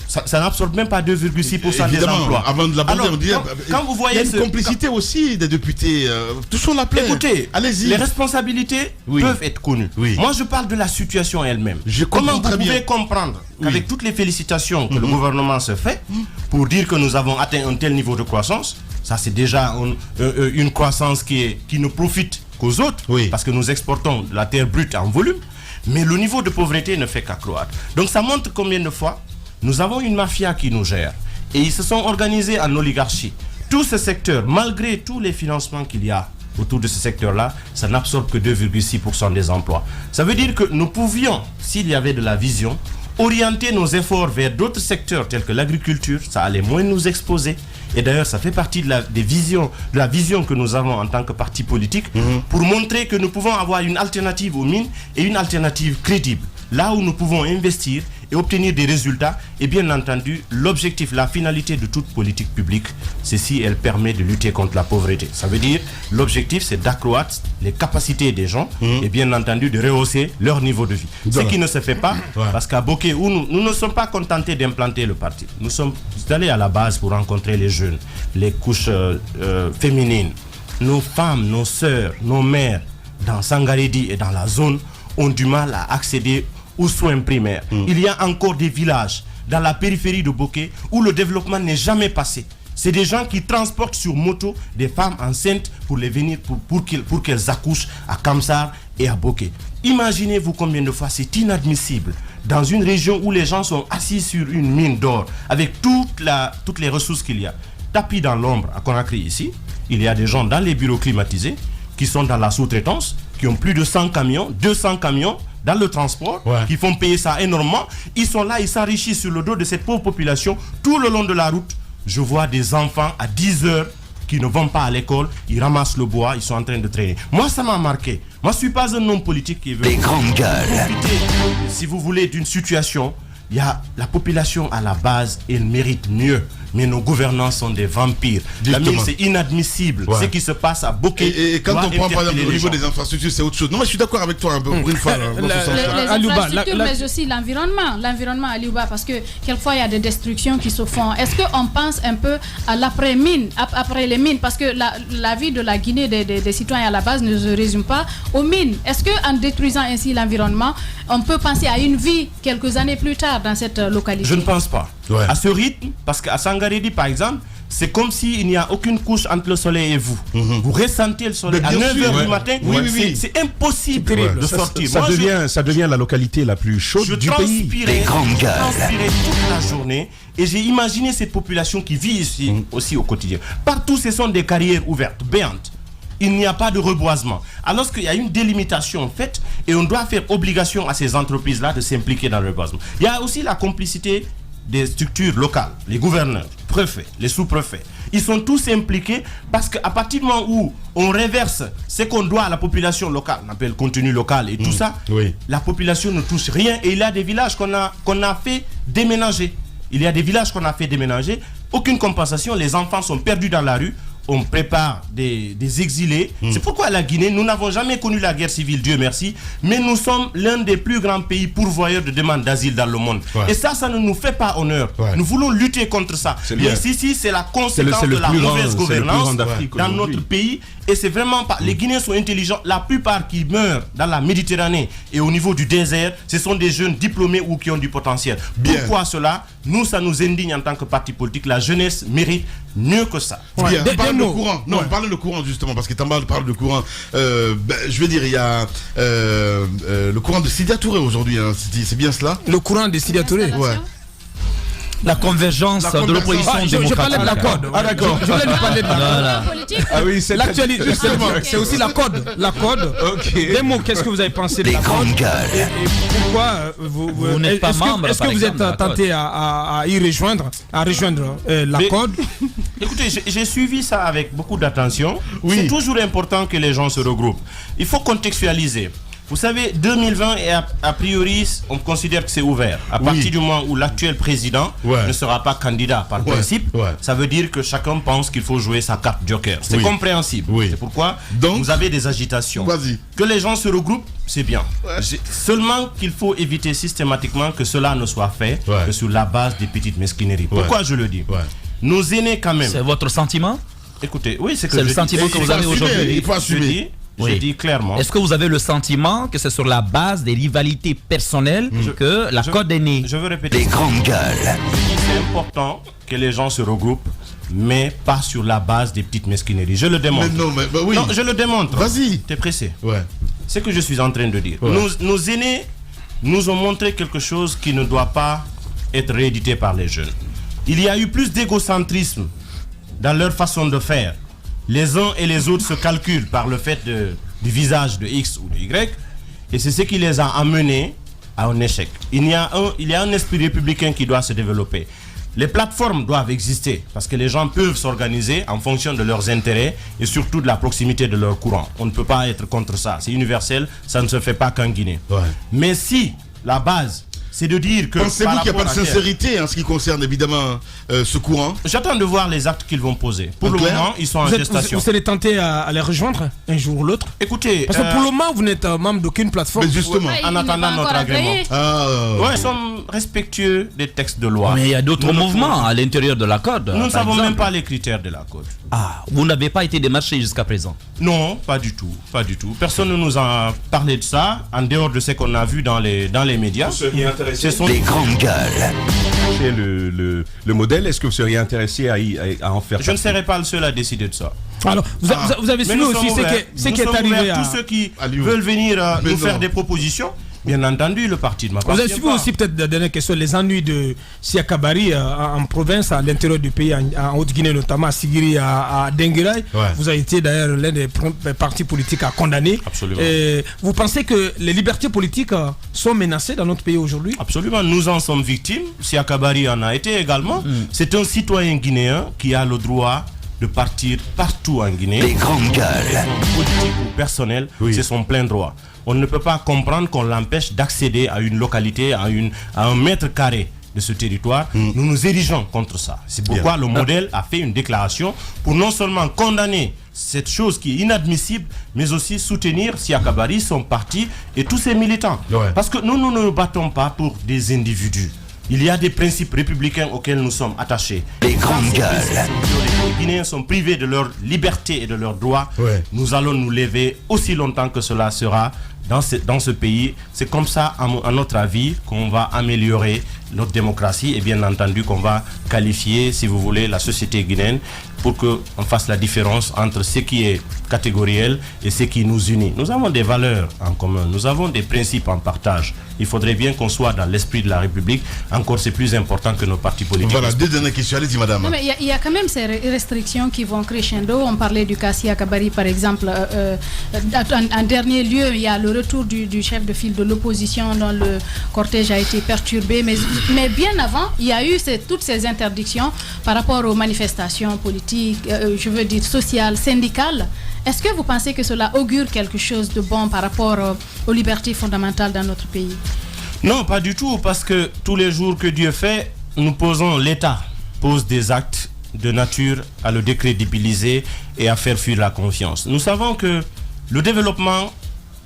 ça n'absorbe même pas 2,6% des emplois. Avant de l'aborder, on dit, quand vous voyez il y a une complicité aussi des députés. Touchons la plaie. Écoutez, allez-y. Les responsabilités peuvent être connues. Moi, je parle de la situation elle-même. Comment vous pouvez comprendre qu'avec toutes les félicitations que le gouvernement se fait pour dire que nous avons atteint un tel niveau de croissance, ça c'est déjà une croissance qui ne profite qu'aux autres, parce que nous exportons de la terre brute en volume, mais le niveau de pauvreté ne fait qu'accroître. Donc ça montre combien de fois nous avons une mafia qui nous gère et ils se sont organisés en oligarchie. Tout ce secteur, malgré tous les financements qu'il y a autour de ce secteur-là, ça n'absorbe que 2,6% des emplois. Ça veut dire que nous pouvions, s'il y avait de la vision, orienter nos efforts vers d'autres secteurs tels que l'agriculture, ça allait moins nous exposer. Et d'ailleurs, ça fait partie de la vision que nous avons en tant que parti politique pour montrer que nous pouvons avoir une alternative aux mines et une alternative crédible. Là où nous pouvons investir et obtenir des résultats, et bien entendu, l'objectif, la finalité de toute politique publique, c'est si elle permet de lutter contre la pauvreté. Ça veut dire, l'objectif, c'est d'accroître les capacités des gens et bien entendu de rehausser leur niveau de vie. Ce qui ne se fait pas, parce qu'à Boké, où nous ne sommes pas contentés d'implanter le parti. Nous sommes allés à la base pour rencontrer les jeunes, les couches féminines. Nos femmes, nos sœurs, nos mères, dans Sangaredi et dans la zone, ont du mal à accéder aux soins primaires. Il y a encore des villages dans la périphérie de Boké où le développement n'est jamais passé. C'est des gens qui transportent sur moto des femmes enceintes pour les venir pour qu'elles accouchent à Kamsar et à Boké. Imaginez-vous combien de fois c'est inadmissible dans une région où les gens sont assis sur une mine d'or avec toutes les ressources qu'il y a. Tapis dans l'ombre à Conakry ici, il y a des gens dans les bureaux climatisés qui sont dans la sous-traitance, qui ont plus de 100 camions, 200 camions dans le transport, qui font payer ça énormément. Ils sont là, ils s'enrichissent sur le dos de cette pauvre population. Tout le long de la route, je vois des enfants à 10 heures qui ne vont pas à l'école, ils ramassent le bois, ils sont en train de traîner. Moi, ça m'a marqué. Moi, je ne suis pas un homme politique qui veut... Les grandes gueules. Si vous voulez, d'une situation, il y a la population à la base, elle mérite mieux. Mais nos gouvernants sont des vampires. C'est inadmissible. Ce qui se passe à Boké. Et quand on prend par exemple au niveau des infrastructures, c'est autre chose. Non, mais je suis d'accord avec toi un peu pour une fois. Les infrastructures, mais aussi l'environnement. L'environnement à Liouba, parce que quelquefois il y a des destructions qui se font. Est-ce qu'on pense un peu à l'après-mine, après les mines? Parce que la vie de la Guinée des citoyens à la base ne se résume pas aux mines. Est-ce qu'en détruisant ainsi l'environnement, on peut penser à une vie quelques années plus tard dans cette localité? Je ne pense pas. À ce rythme, parce qu'à Sangaredi par exemple, c'est comme s'il n'y a aucune couche entre le soleil et vous. Vous ressentez le soleil à 9h du matin. C'est impossible de sortir. Ça devient la localité la plus chaude du pays. Je transpirais toute la journée et j'ai imaginé cette population qui vit ici aussi au quotidien. Partout, ce sont des carrières ouvertes, béantes. Il n'y a pas de reboisement. Alors qu'il y a une délimitation faite et on doit faire obligation à ces entreprises-là de s'impliquer dans le reboisement. Il y a aussi la complicité des structures locales, les gouverneurs, préfets, les sous-préfets. Ils sont tous impliqués parce qu'à partir du moment où on reverse ce qu'on doit à la population locale, on appelle contenu local et tout ça, la population ne touche rien. Et il y a des villages qu'on a fait déménager. Aucune compensation, les enfants sont perdus dans la rue. On prépare des exilés. C'est pourquoi la Guinée, nous n'avons jamais connu la guerre civile, Dieu merci, mais nous sommes l'un des plus grands pays pourvoyeurs de demandes d'asile dans le monde. Et ça ne nous fait pas honneur. Nous voulons lutter contre ça. Mais ici, c'est la conséquence de la mauvaise gouvernance dans notre pays. Et c'est vraiment pas... Les Guinéens sont intelligents. La plupart qui meurent dans la Méditerranée et au niveau du désert, ce sont des jeunes diplômés ou qui ont du potentiel. Pourquoi cela? Nous, ça nous indigne en tant que parti politique. La jeunesse mérite mieux que ça. Bien, parle de courant. Non, parle de courant justement, parce que Tamba parle de courant. Je veux dire, il y a le courant de Sidia Touré aujourd'hui. Hein. C'est bien cela? Le courant de Sidia Touré. La convergence de l'opposition démocratique. Je parlais de la code. Ah d'accord. Je voulais lui parler de la politique. Ah oui, c'est l'actualité. C'est aussi la code. La code. Des mots, qu'est-ce que vous avez pensé de la code? Et pourquoi vous n'êtes pas membre? Est-ce que vous êtes tenté à y rejoindre, la code? Écoutez, j'ai suivi ça avec beaucoup d'attention. C'est toujours important que les gens se regroupent. Il faut contextualiser. Vous savez, 2020, et a priori, on considère que c'est ouvert. À partir du moment où l'actuel président ne sera pas candidat par principe, ça veut dire que chacun pense qu'il faut jouer sa carte joker. C'est compréhensible. C'est pourquoi vous avez des agitations. Que les gens se regroupent, c'est bien. Seulement qu'il faut éviter systématiquement que cela ne soit fait que sur la base des petites mesquineries. Pourquoi je le dis? Nos aînés, quand même. C'est votre sentiment? Écoutez, c'est le sentiment que vous avez aujourd'hui. Il faut assumer. Je dis clairement. Est-ce que vous avez le sentiment que c'est sur la base des rivalités personnelles que la code est née? Je veux répéter. Les grandes gueules. C'est important que les gens se regroupent, mais pas sur la base des petites mesquineries. Je le démontre. Non, je le démontre. Vas-y. T'es pressé. C'est ce que je suis en train de dire. Nos aînés nous ont montré quelque chose qui ne doit pas être réédité par les jeunes. Il y a eu plus d'égocentrisme dans leur façon de faire. Les uns et les autres se calculent par le fait du visage de X ou de Y, et c'est ce qui les a amenés à un échec. Il y a un esprit républicain qui doit se développer. Les plateformes doivent exister parce que les gens peuvent s'organiser en fonction de leurs intérêts et surtout de la proximité de leur courant. On ne peut pas être contre ça. C'est universel, ça ne se fait pas qu'en Guinée. Mais si la base, c'est de dire que... Pensez-vous qu'il n'y a pas de sincérité en ce qui concerne évidemment ce courant? J'attends de voir les actes qu'ils vont poser. Pour le moment, ils sont en gestation. Vous serez tenté à les rejoindre un jour ou l'autre? Écoutez... Parce que pour le moment, vous n'êtes membre d'aucune plateforme. Mais justement, en attendant notre agrément. Nous sommes respectueux des textes de loi. Mais il y a d'autres mouvements à l'intérieur de la code. Nous ne savons même pas les critères de la code. Ah, vous n'avez pas été démarché jusqu'à présent? Non, pas du tout. Pas du tout. Personne ne nous a parlé de ça, en dehors de ce qu'on a vu dans les médias. Ce sont les grandes gueules. Le modèle, est-ce que vous seriez intéressé à en faire? Je ne serai pas le seul à décider de ça. Alors, vous avez suivi aussi ce qui est arrivé à... Tous ceux qui veulent venir nous faire des propositions, Bien entendu, le parti ne m'appartient pas. Vous avez suivi aussi peut-être la dernière question, les ennuis de Siaka Bari en province, à l'intérieur du pays, en Haute-Guinée, notamment à Sigiri, à Denguiraï. Vous avez été d'ailleurs l'un des partis politiques à condamner. Absolument. Vous pensez que les libertés politiques sont menacées dans notre pays aujourd'hui? Absolument, nous en sommes victimes. Siaka Bari en a été également. C'est un citoyen guinéen qui a le droit de partir partout en Guinée. Les grandes gueules. Politique ou personnel, c'est son plein droit. On ne peut pas comprendre qu'on l'empêche d'accéder à une localité, à un mètre carré de ce territoire. Nous nous érigeons contre ça. C'est pourquoi le modèle a fait une déclaration pour non seulement condamner cette chose qui est inadmissible, mais aussi soutenir Siaka Bari, son parti et tous ses militants. Parce que nous ne nous battons pas pour des individus. Il y a des principes républicains auxquels nous sommes attachés. Les grandes gueules. Les Guinéens sont privés de leur liberté et de leurs droits. Nous allons nous lever aussi longtemps que cela sera dans ce pays. C'est comme ça, à notre avis, qu'on va améliorer notre démocratie et bien entendu qu'on va qualifier, si vous voulez, la société guinéenne pour qu'on fasse la différence entre ce qui est catégoriel et ce qui nous unit. Nous avons des valeurs en commun, nous avons des principes en partage. Il faudrait bien qu'on soit dans l'esprit de la République. Encore, c'est plus important que nos partis politiques. Voilà, deux dernières questions. Allez-y, madame. Non, mais il y a quand même ces restrictions qui vont crescendo. On parlait du cas Siaka Bari, par exemple. En dernier lieu, il y a le retour du chef de file de l'opposition dont le cortège a été perturbé. Mais bien avant, il y a eu toutes ces interdictions par rapport aux manifestations politiques, je veux dire sociales, syndicales. Est-ce que vous pensez que cela augure quelque chose de bon par rapport aux libertés fondamentales dans notre pays? Non, pas du tout, parce que tous les jours que Dieu fait, l'État pose des actes de nature à le décrédibiliser et à faire fuir la confiance. Nous savons que le développement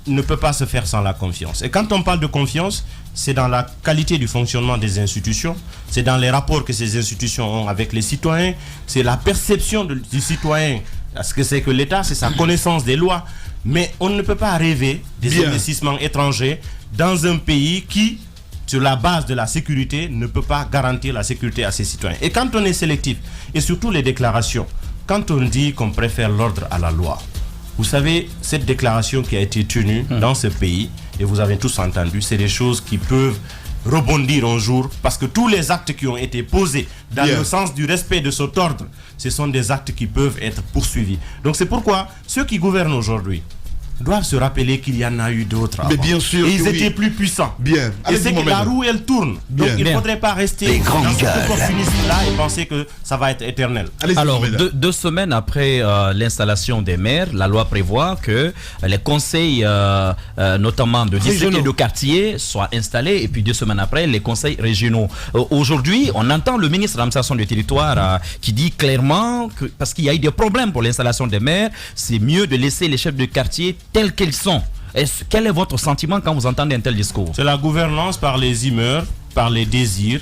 ne peut pas se faire sans la confiance. Et quand on parle de confiance, c'est dans la qualité du fonctionnement des institutions, c'est dans les rapports que ces institutions ont avec les citoyens, c'est la perception du citoyen. Ce que c'est que l'État, c'est sa connaissance des lois. Mais on ne peut pas rêver des investissements étrangers dans un pays qui, sur la base de la sécurité, ne peut pas garantir la sécurité à ses citoyens. Et quand on est sélectif, et surtout les déclarations, quand on dit qu'on préfère l'ordre à la loi, vous savez, cette déclaration qui a été tenue dans ce pays, et vous avez tous entendu, c'est des choses qui peuvent rebondir un jour, parce que tous les actes qui ont été posés dans le sens du respect de cet ordre, ce sont des actes qui peuvent être poursuivis. Donc c'est pourquoi ceux qui gouvernent aujourd'hui doivent se rappeler qu'il y en a eu d'autres avant. Mais bien sûr. Et ils étaient plus puissants. Bien. Et c'est que la roue, elle tourne. Donc il ne faudrait pas rester dans cet opportunisme-là et penser que ça va être éternel. Alors, 2 semaines après l'installation des maires, la loi prévoit que les conseils, notamment de district et de quartier, soient installés. Et puis 2 semaines après, les conseils régionaux. Aujourd'hui, on entend le ministre de l'administration du territoire qui dit clairement que, parce qu'il y a eu des problèmes pour l'installation des maires, c'est mieux de laisser les chefs de quartier tels qu'ils sont. Quel est votre sentiment quand vous entendez un tel discours? C'est la gouvernance par les humeurs, par les désirs.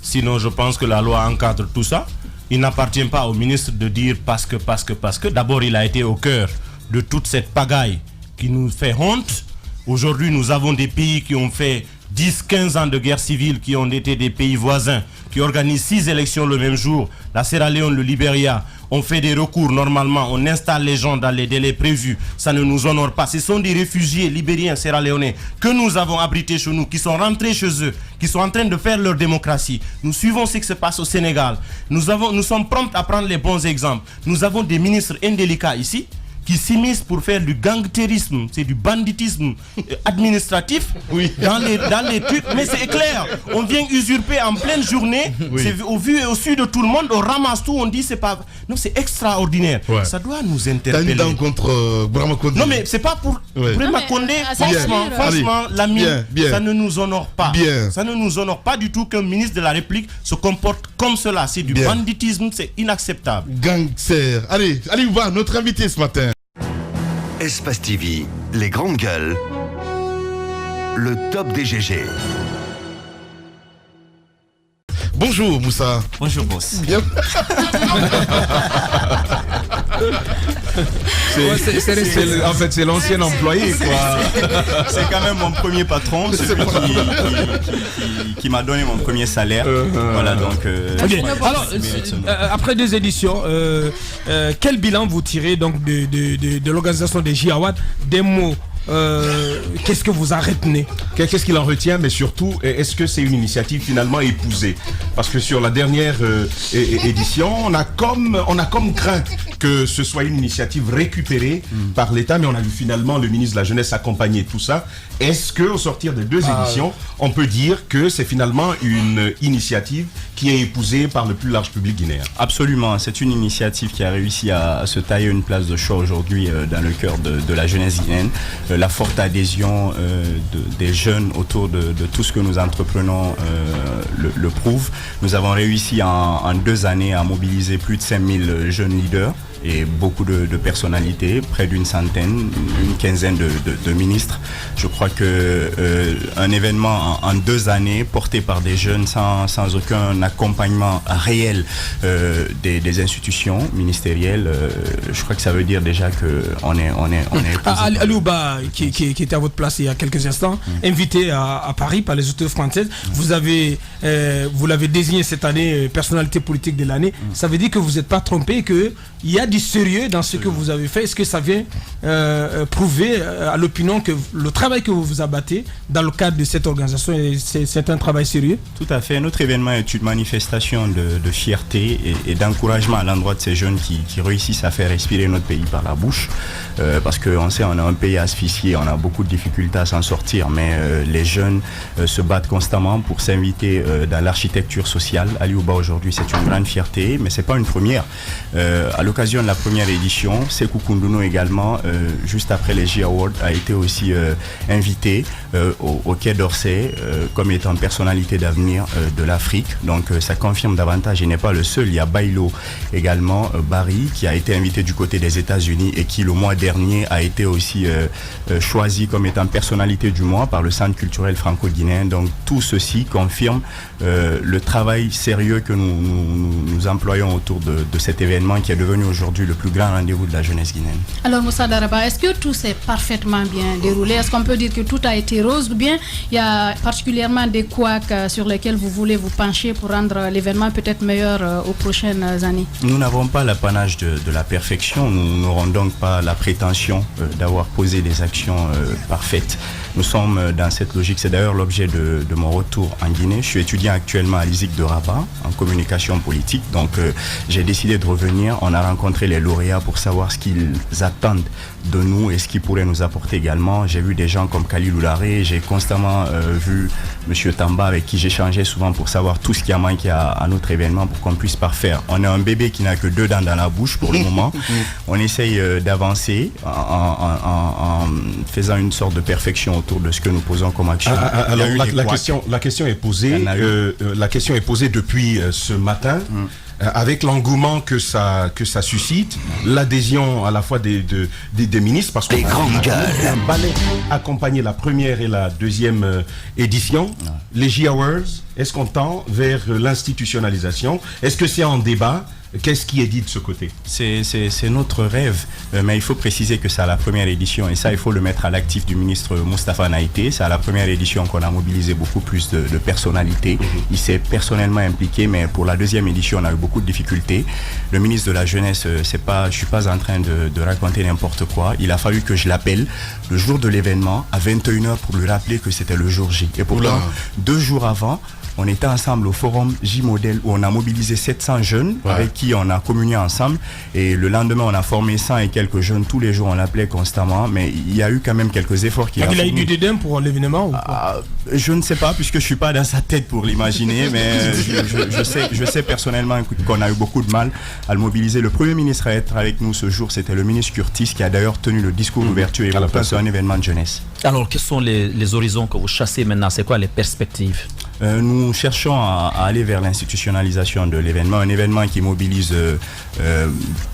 Sinon, je pense que la loi encadre tout ça. Il n'appartient pas au ministre de dire parce que. D'abord, il a été au cœur de toute cette pagaille qui nous fait honte. Aujourd'hui, nous avons des pays qui ont fait 10-15 ans de guerre civile, qui ont été des pays voisins, qui organisent 6 élections le même jour. La Sierra Leone, le Libéria, on fait des recours normalement, on installe les gens dans les délais prévus, ça ne nous honore pas. Ce sont des réfugiés libériens, sierra-léonais, que nous avons abrités chez nous, qui sont rentrés chez eux, qui sont en train de faire leur démocratie. Nous suivons ce qui se passe au Sénégal. Nous sommes prompts à prendre les bons exemples. Nous avons des ministres indélicats ici, qui s'immiscent pour faire du gangstérisme, c'est du banditisme administratif dans les trucs, mais c'est clair, on vient usurper en pleine journée, c'est au vu et au su de tout le monde, on ramasse tout, on dit c'est pas... Non, c'est extraordinaire, ça doit nous interpeller. T'as une dent contre Brahma Condé. Non mais c'est pas pour Brahma Condé, franchement, l'ami, ça ne nous honore pas. Ça ne nous honore pas du tout qu'un ministre de la République se comporte comme cela, c'est du banditisme, c'est inacceptable. Gangster. Allez, Ouba, notre invité ce matin. Espace TV, les grandes gueules, le top des GG. Bonjour Moussa. Bonjour boss. Bien. En fait, c'est l'ancien employé, quoi. C'est quand même mon premier patron, celui qui m'a donné mon premier salaire. Voilà, donc. Alors, après 2 éditions, quel bilan vous tirez donc de l'organisation des JAWAD? Des mots qu'est-ce que vous en retenez? Qu'est-ce qu'il en retient, mais surtout, est-ce que c'est une initiative finalement épousée? Parce que sur la dernière édition, on a comme craint que ce soit une initiative récupérée par l'État, mais on a vu finalement le ministre de la Jeunesse accompagner tout ça. Est-ce qu'au sortir des deux éditions, on peut dire que c'est finalement une initiative qui est épousée par le plus large public guinéen? Absolument, c'est une initiative qui a réussi à se tailler une place de choix aujourd'hui dans le cœur de la jeunesse guinéenne. La forte adhésion des jeunes autour de tout ce que nous entreprenons le prouve. Nous avons réussi en 2 années à mobiliser plus de 5000 jeunes leaders et beaucoup de personnalités, près d'une centaine, une quinzaine de ministres. Je crois que un événement en 2 années porté par des jeunes sans aucun accompagnement réel des institutions ministérielles, je crois que ça veut dire déjà qu'on est Aliouba, qui était à votre place il y a quelques instants, invité à Paris par les autorités françaises, vous l'avez désigné cette année personnalité politique de l'année. Ça veut dire que vous n'êtes pas trompé et qu'il y a du sérieux dans ce que vous avez fait. Est-ce que ça vient prouver à l'opinion que le travail que vous abattez dans le cadre de cette organisation, c'est un travail sérieux? Tout à fait. Notre événement est une manifestation de fierté et d'encouragement à l'endroit de ces jeunes qui réussissent à faire respirer notre pays par la bouche. Parce qu'on sait, on a un pays asphyxié, on a beaucoup de difficultés à s'en sortir, mais les jeunes se battent constamment pour s'inviter dans l'architecture sociale. Aliouba aujourd'hui, c'est une grande fierté, mais c'est pas une première. À l'occasion de la première édition, Sékou Koundono également, juste après les J-Awards, a été aussi invité au Quai d'Orsay comme étant personnalité d'avenir de l'Afrique. Donc ça confirme davantage, il n'est pas le seul. Il y a Bailo également, Barry, qui a été invité du côté des États-Unis et qui le mois dernier a été aussi choisi comme étant personnalité du mois par le Centre culturel franco-guinéen. Donc tout ceci confirme le travail sérieux que nous employons autour de cet événement qui est devenu aujourd'hui le plus grand rendez-vous de la jeunesse guinéenne. Alors Moussa Daraba, est-ce que tout s'est parfaitement bien déroulé? Est-ce qu'on peut dire que tout a été rose ou bien il y a particulièrement des couacs sur lesquels vous voulez vous pencher pour rendre l'événement peut-être meilleur aux prochaines années? Nous n'avons pas l'apanage de la perfection, nous n'aurons donc pas la prétention d'avoir posé des actions parfaites. Nous sommes dans cette logique, c'est d'ailleurs l'objet de mon retour en Guinée. Je suis étudiant actuellement à l'ISIC de Rabat en communication politique, donc j'ai décidé de revenir. On a rencontré les lauréats pour savoir ce qu'ils attendent de nous et ce qu'ils pourraient nous apporter également. J'ai vu des gens comme Khalil Oularé, j'ai constamment vu M. Tamba avec qui j'échangeais souvent pour savoir tout ce qui a manqué à notre événement pour qu'on puisse parfaire. On est un bébé qui n'a que 2 dents dans la bouche pour le moment. On essaye d'avancer en faisant une sorte de perfection autour de ce que nous posons comme action. Alors la question est posée. La question est posée depuis ce matin. Avec l'engouement que ça suscite, l'adhésion à la fois des ministres, parce qu'on a un ballet accompagné la première et la deuxième édition. Les J-Awards, est-ce qu'on tend vers l'institutionnalisation? Est-ce que c'est en débat? Qu'est-ce qui est dit de ce côté? C'est notre rêve, mais il faut préciser que c'est à la première édition et ça il faut le mettre à l'actif du ministre Moustapha Naïté. C'est à la première édition qu'on a mobilisé beaucoup plus de personnalités. Il s'est personnellement impliqué, mais pour la deuxième édition on a eu beaucoup de difficultés. Le ministre de la Jeunesse, je suis pas en train de raconter n'importe quoi. Il a fallu que je l'appelle le jour de l'événement à 21h pour lui rappeler que c'était le jour J. Et pourtant, 2 jours avant, on était ensemble au forum J-Model où on a mobilisé 700 jeunes avec qui on a communié ensemble et le lendemain on a formé 100 et quelques jeunes. Tous les jours on l'appelait constamment, mais il y a eu quand même quelques efforts qu'il a fournis. Il a eu du dédain pour l'événement ou pas? Je ne sais pas puisque je suis pas dans sa tête pour l'imaginer, mais je sais personnellement qu'on a eu beaucoup de mal à le mobiliser. Le premier ministre à être avec nous ce jour, c'était le ministre Curtis qui a d'ailleurs tenu le discours d'ouverture et pourtant c'est un événement de jeunesse. Alors quels sont les horizons que vous chassez maintenant? C'est quoi les perspectives? Nous cherchons à aller vers l'institutionnalisation de l'événement, un événement qui mobilise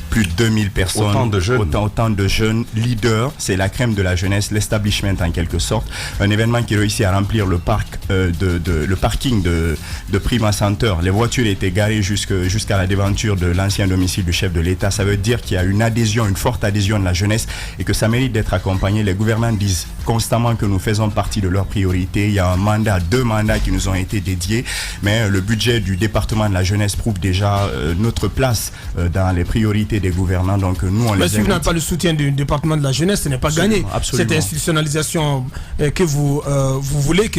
plus de 2000 personnes, autant de jeunes leaders, c'est la crème de la jeunesse, l'establishment en quelque sorte, un événement qui réussit à remplir le parking de Prima Center. Les voitures étaient garées jusqu'à la devanture de l'ancien domicile du chef de l'État. Ça veut dire qu'il y a une forte adhésion de la jeunesse et que ça mérite d'être accompagné. Les gouvernants disent constamment que nous faisons partie de leurs priorités. Il y a 2 mandats qui nous ont été dédiés, mais le budget du département de la jeunesse prouve déjà notre place dans les priorités des des gouvernants. Donc nous, on les si vous n'avez pas le soutien du département de la jeunesse, ce n'est pas gagné. Absolument. Cette institutionnalisation que vous voulez,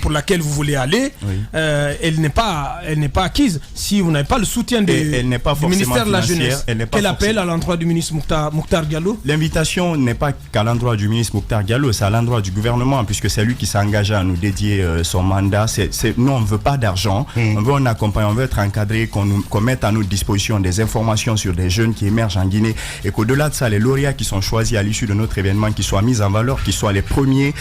pour laquelle vous voulez aller, elle n'est pas acquise. Si vous n'avez pas le soutien du ministère de la jeunesse, quel appel à l'endroit du ministre Mokhtar Diallo? L'invitation n'est pas qu'à l'endroit du ministre Mokhtar Diallo, c'est à l'endroit du gouvernement, puisque c'est lui qui s'est engagé à nous dédier son mandat. Nous, on ne veut pas d'argent, on veut un accompagnement, on veut être encadré, qu'on mette à notre disposition des informations sur des jeunes qui émergent en Guinée, et qu'au-delà de ça, les lauréats qui sont choisis à l'issue de notre événement, qui soient mis en valeur, qui soient les premiers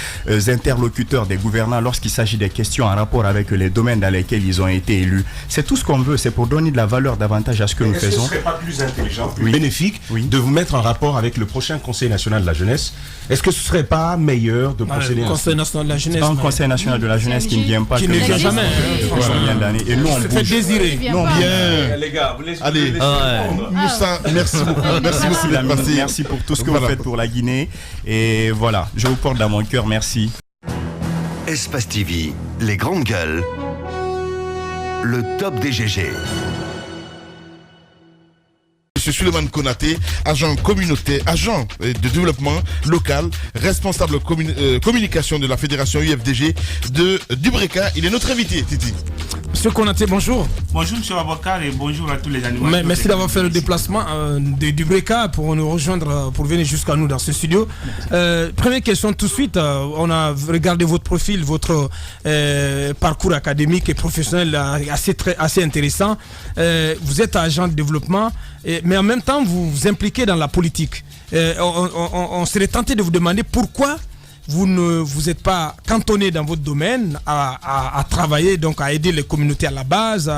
interlocuteurs des gouvernants lorsqu'il s'agit des questions en rapport avec les domaines dans lesquels ils ont été élus. C'est tout ce qu'on veut, c'est pour donner de la valeur davantage à ce que nous faisons. Est-ce que ce serait pas plus intelligent, plus bénéfique de vous mettre en rapport avec le prochain Conseil national de la jeunesse? Est-ce que ce serait pas meilleur de procéder à Conseil national de la jeunesse? C'est un Conseil national de la jeunesse qui ne vient pas, qui ne vient jamais. Et nous, on se fait désirer. Bien. Les gars, vous laissez. Allez, Moussa, merci beaucoup. Merci pour tout ce que vous faites pour la Guinée. Et voilà, je vous porte dans mon cœur. Merci. Espace TV, les grandes gueules, le top des GG. Monsieur Suleiman Konaté, agent communautaire, agent de développement local, responsable communication de la fédération UFDG de Dubreka. Il est notre invité, Titi. Monsieur Konaté, bonjour. Bonjour Monsieur Abakar et bonjour à tous les animaux. Merci d'avoir fait le déplacement de Dubreka pour nous rejoindre, pour venir jusqu'à nous dans ce studio. Première question tout de suite. On a regardé votre profil, votre parcours académique et professionnel assez intéressant. Vous êtes agent de développement, mais en même temps vous vous impliquez dans la politique. On serait tenté de vous demander pourquoi vous ne vous êtes pas cantonné dans votre domaine à travailler, donc à aider les communautés à la base,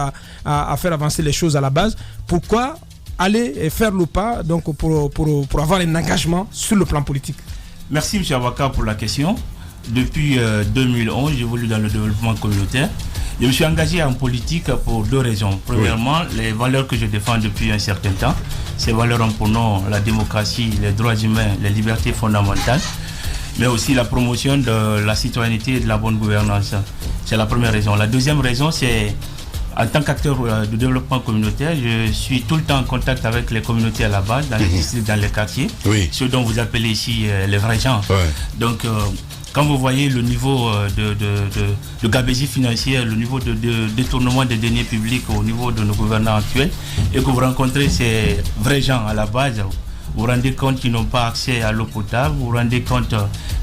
à faire avancer les choses à la base. Pourquoi aller et faire le pas donc pour avoir un engagement sur le plan politique? Merci M. Abakar pour la question. Depuis 2011, j'évolue dans le développement communautaire. Je me suis engagé en politique pour deux raisons. Premièrement, les valeurs que je défends depuis un certain temps. Ces valeurs ont pour nom la démocratie, les droits humains, les libertés fondamentales, mais aussi la promotion de la citoyenneté et de la bonne gouvernance. C'est la première raison. La deuxième raison, c'est en tant qu'acteur de développement communautaire, je suis tout le temps en contact avec les communautés à la base, dans les districts, dans les quartiers, ceux dont vous appelez ici les vrais gens. Donc, quand vous voyez le niveau de gabegie financière, le niveau de détournement des deniers publics au niveau de nos gouvernants actuels, et que vous rencontrez ces vrais gens à la base, vous vous rendez compte qu'ils n'ont pas accès à l'eau potable, vous vous rendez compte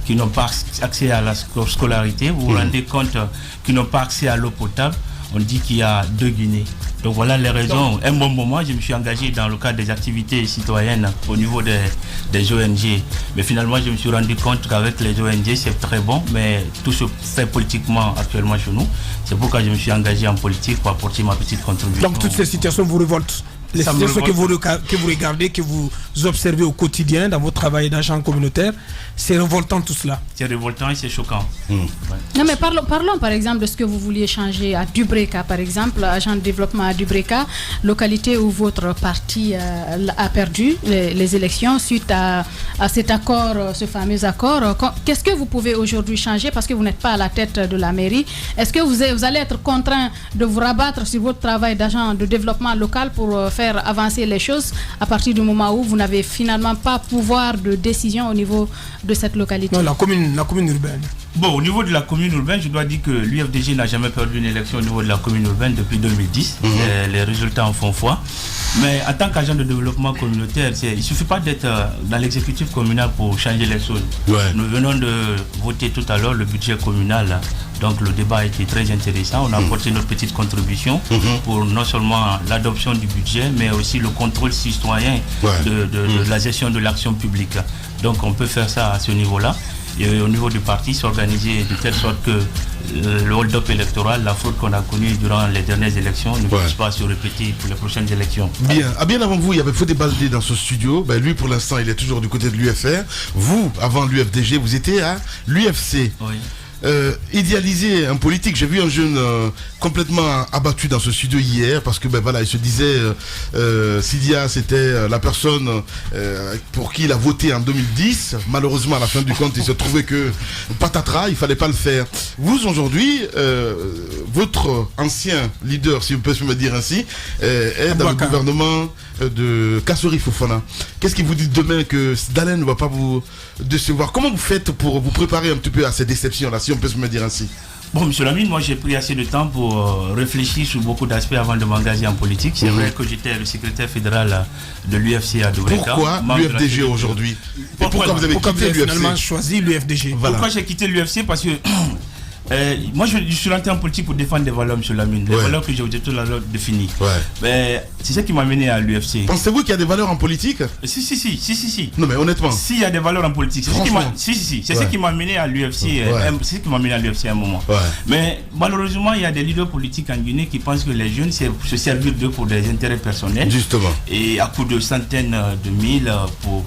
qu'ils n'ont pas accès à la scolarité, vous vous rendez compte qu'ils n'ont pas accès à l'eau potable. On dit qu'il y a deux Guinées. Donc voilà les raisons. Un bon moment, je me suis engagé dans le cadre des activités citoyennes au niveau des ONG. Mais finalement, je me suis rendu compte qu'avec les ONG, c'est très bon, mais tout se fait politiquement actuellement chez nous. C'est pourquoi je me suis engagé en politique pour apporter ma petite contribution. Donc toutes ces situations vous révoltent? Les situations que vous regardez, que vous observez au quotidien dans votre travail d'agent communautaire, c'est révoltant tout cela? C'est révoltant et c'est choquant. Non mais parlons par exemple de ce que vous vouliez changer à Dubreka, par exemple, agent de développement à Dubreka, localité où votre parti a perdu les élections suite à cet accord, ce fameux accord. Qu'est-ce que vous pouvez aujourd'hui changer parce que vous n'êtes pas à la tête de la mairie? Est-ce que vous allez être contraint de vous rabattre sur votre travail d'agent de développement local pour faire avancer les choses à partir du moment où vous n'avez finalement pas pouvoir de décision au niveau de cette localité? Non, la commune urbaine. Bon, au niveau de la commune urbaine, je dois dire que l'UFDG n'a jamais perdu une élection au niveau de la commune urbaine depuis 2010. Les résultats en font foi. Mais en tant qu'agent de développement communautaire, il ne suffit pas d'être dans l'exécutif communal pour changer les choses. Nous venons de voter tout à l'heure le budget communal. Donc le débat a été très intéressant. On a apporté notre petite contribution pour non seulement l'adoption du budget, mais aussi le contrôle citoyen de la gestion de l'action publique. Donc on peut faire ça à ce niveau-là. Et au niveau du parti, s'organiser de telle sorte que le hold-up électoral, la fraude qu'on a connue durant les dernières élections ne puisse pas se répéter pour les prochaines élections. Bien. Bien avant vous, il y avait Fodé Baldé dans ce studio. Lui, pour l'instant, il est toujours du côté de l'UFR. Vous, avant l'UFDG, vous étiez à l'UFC. idéaliser un politique. J'ai vu un jeune complètement abattu dans ce studio hier parce que il se disait Sidia c'était la personne pour qui il a voté en 2010. Malheureusement à la fin du compte il se trouvait que patatras, il fallait pas le faire. Vous aujourd'hui, votre ancien leader, si on peut me dire ainsi, est dans le gouvernement de Kassori Fofana. Qu'est-ce qui vous dit demain que Dalen ne va pas vous décevoir? Comment vous faites pour vous préparer un petit peu à ces déceptions-là, si on peut me dire ainsi? Bon, monsieur Lamine, moi j'ai pris assez de temps pour réfléchir sur beaucoup d'aspects avant de m'engager en politique. C'est vrai que j'étais le secrétaire fédéral de l'UFC à Doureka. Pourquoi l'UFDG aujourd'hui? Pourquoi vous avez quitté l'UFC? Finalement choisi l'UFDG. Pourquoi j'ai quitté l'UFC? Parce que moi je suis rentré en politique pour défendre des valeurs, monsieur Lamine, des valeurs que j'ai tout à l'heure définies. C'est ça qui m'a mené à l'UFC. Pensez-vous qu'il y a des valeurs en politique? Si. Non mais honnêtement. S'il y a des valeurs en politique, c'est ce qui m'a mené à l'UFC. C'est ce qui m'a mené à l'UFC à un moment. Mais malheureusement, il y a des leaders politiques en Guinée qui pensent que les jeunes se servir d'eux pour des intérêts personnels. Justement. Et à coup de centaines de mille pour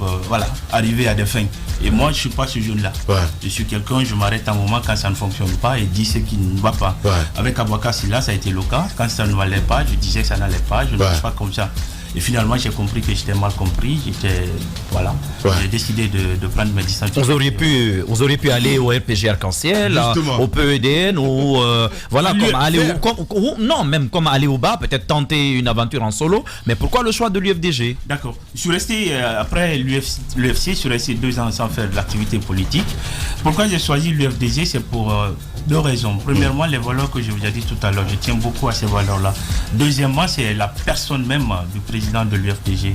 arriver à des fins. Et moi, je suis pas ce jeune-là. Je suis quelqu'un, je m'arrête un moment quand ça ne fonctionne pas et dis ce qui ne va pas. Avec Abouaka Silla, ça a été le cas. Quand ça ne m'allait pas, je disais que ça n'allait pas. Je ne suis pas comme ça. Et finalement, j'ai compris que j'étais mal compris. J'ai décidé de prendre mes distances. Vous auriez pu aller au RPG Arc-en-Ciel, au PEDN, ou comme aller au bas, peut-être tenter une aventure en solo. Mais pourquoi le choix de l'UFDG? D'accord. Je suis resté, après l'UFC, je suis resté 2 ans sans faire de l'activité politique. Pourquoi j'ai choisi l'UFDG? C'est pour 2 raisons. Premièrement, les valeurs que je vous ai dit tout à l'heure, je tiens beaucoup à ces valeurs-là. Deuxièmement, c'est la personne même du président de l'UFDG.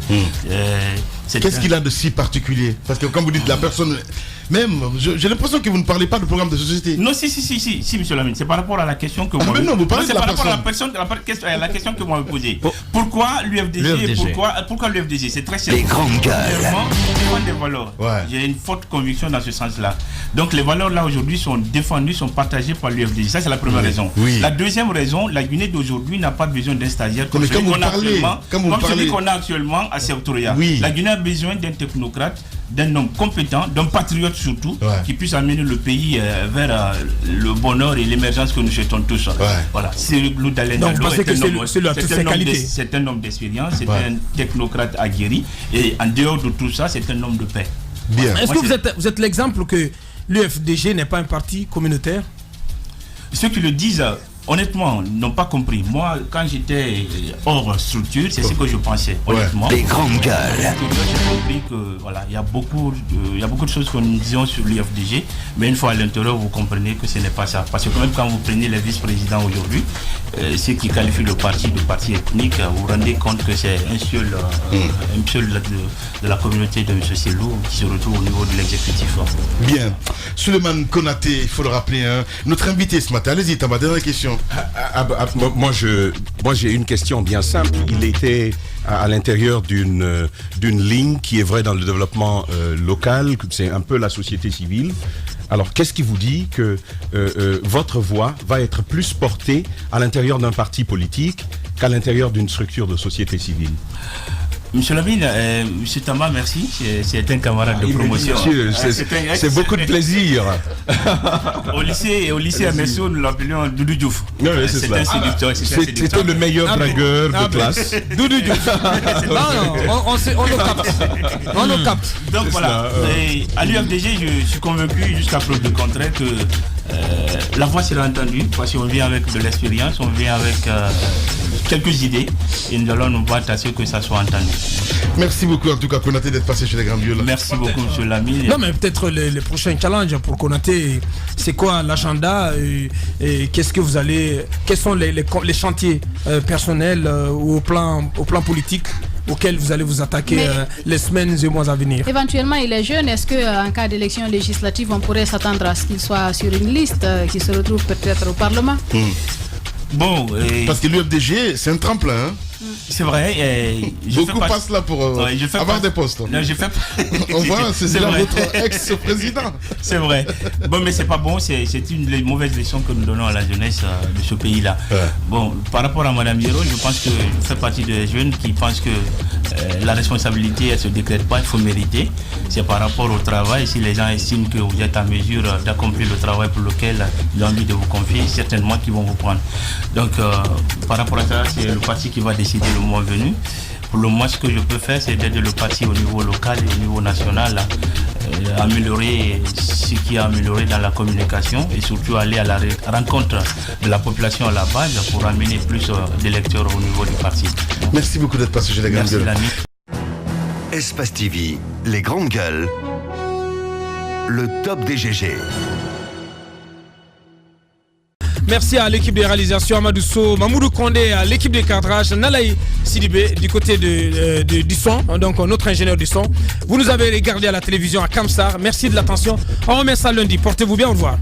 Qu'est-ce qu'il a de si particulier? Parce que quand vous dites la personne même, j'ai l'impression que vous ne parlez pas du programme de société. Non, si, monsieur Lamine, c'est par rapport à la question que vous non, vous parlez de la personne. La question que vous m'avez posée. Pourquoi l'UFDG? Pourquoi l'UFDG? C'est très simple. Les grandes gueules. Des valeurs. J'ai une forte conviction dans ce sens-là. Donc les valeurs là aujourd'hui sont défendues, sont partagées par l'UFDG. Ça c'est la première raison. La deuxième raison, la Guinée d'aujourd'hui n'a pas besoin d'un stagiaire comme celui qu'on a actuellement à Sévoutoria. La Guinée a besoin d'un technocrate, d'un homme compétent, d'un patriote surtout, qui puisse amener le pays vers le bonheur et l'émergence que nous souhaitons tous. Voilà. C'est le Dalen Diallo. C'est un homme d'expérience, c'est un technocrate aguerri, et en dehors de tout ça, c'est un homme de paix. Bien. Est-ce que vous êtes l'exemple que l'UFDG n'est pas un parti communautaire? Ceux qui le disent, honnêtement, n'ont pas compris. Moi, quand j'étais hors structure, c'est ce que je pensais, honnêtement. Les grandes gueules. J'ai compris que il y a beaucoup de choses que nous disons sur l'UFDG, mais une fois à l'intérieur, vous comprenez que ce n'est pas ça. Parce que même quand vous prenez les vice-présidents aujourd'hui, ceux qui qualifient le parti de parti ethnique, vous vous rendez compte que c'est un seul de la communauté de M. Selou qui se retrouve au niveau de l'exécutif. Bien. Souleymane Konaté, il faut le rappeler, notre invité ce matin. Allez-y, Tamba, dernière question. Moi, j'ai une question bien simple. Il était à l'intérieur d'une ligne qui est vraie dans le développement local, c'est un peu la société civile. Alors, qu'est-ce qui vous dit que votre voix va être plus portée à l'intérieur d'un parti politique qu'à l'intérieur d'une structure de société civile? Monsieur Lamine, monsieur Tamba, merci. C'est un camarade de promotion. C'est beaucoup de plaisir. Au lycée à Messou, nous l'appelions Doudou Diouf. C'était le meilleur dragueur de classe. Doudou Diouf. On le capte. Donc voilà. À l'UFDG, je suis convaincu, jusqu'à preuve de contraire, que la voix sera entendue. Parce qu'on vient avec de l'expérience, on vient avec quelques idées. Et nous allons nous battre à ce que ça soit entendu. Merci beaucoup en tout cas Konaté d'être passé chez les grandes gueules. Merci beaucoup monsieur Lamine. Non mais peut-être les prochains challenges pour Konaté, c'est quoi l'agenda et qu'est-ce que vous allez, quels sont les chantiers personnels ou au plan politique auxquels vous allez vous attaquer les semaines et mois à venir? Éventuellement il est jeune, est-ce qu'en cas d'élection législative on pourrait s'attendre à ce qu'il soit sur une liste qui se retrouve peut-être au Parlement? Bon, parce que l'UFDG c'est un tremplin. C'est vrai. Beaucoup passent là pour avoir des postes. Non, on voit, c'est là votre ex-président. C'est vrai. Bon, mais c'est pas bon. C'est une mauvaise leçon que nous donnons à la jeunesse de ce pays-là. Bon, par rapport à Madame Hiro, je pense que je fais partie des jeunes qui pensent que la responsabilité, elle se décrète pas, il faut mériter. C'est par rapport au travail. Si les gens estiment que vous êtes en mesure d'accomplir le travail pour lequel ils ont envie de vous confier, certainement qu'ils vont vous prendre. Donc, par rapport à ça, c'est le parti qui va décider le mois venu. Pour le moins, ce que je peux faire, c'est d'aider le parti au niveau local et au niveau national, améliorer ce qui est amélioré dans la communication et surtout aller à la rencontre de la population à la base pour amener plus d'électeurs au niveau du parti. Merci beaucoup d'être passé chez les Grandes Gueules. Espace TV, les Grandes Gueules, le top des GG. Merci à l'équipe de réalisation, Amadou So, Mamoudou Kondé, à l'équipe de cadrage, Nalaï Sidibé du côté du son, donc notre ingénieur du son. Vous nous avez regardé à la télévision à Kamsar. Merci de l'attention. On remet ça lundi. Portez-vous bien. Au revoir.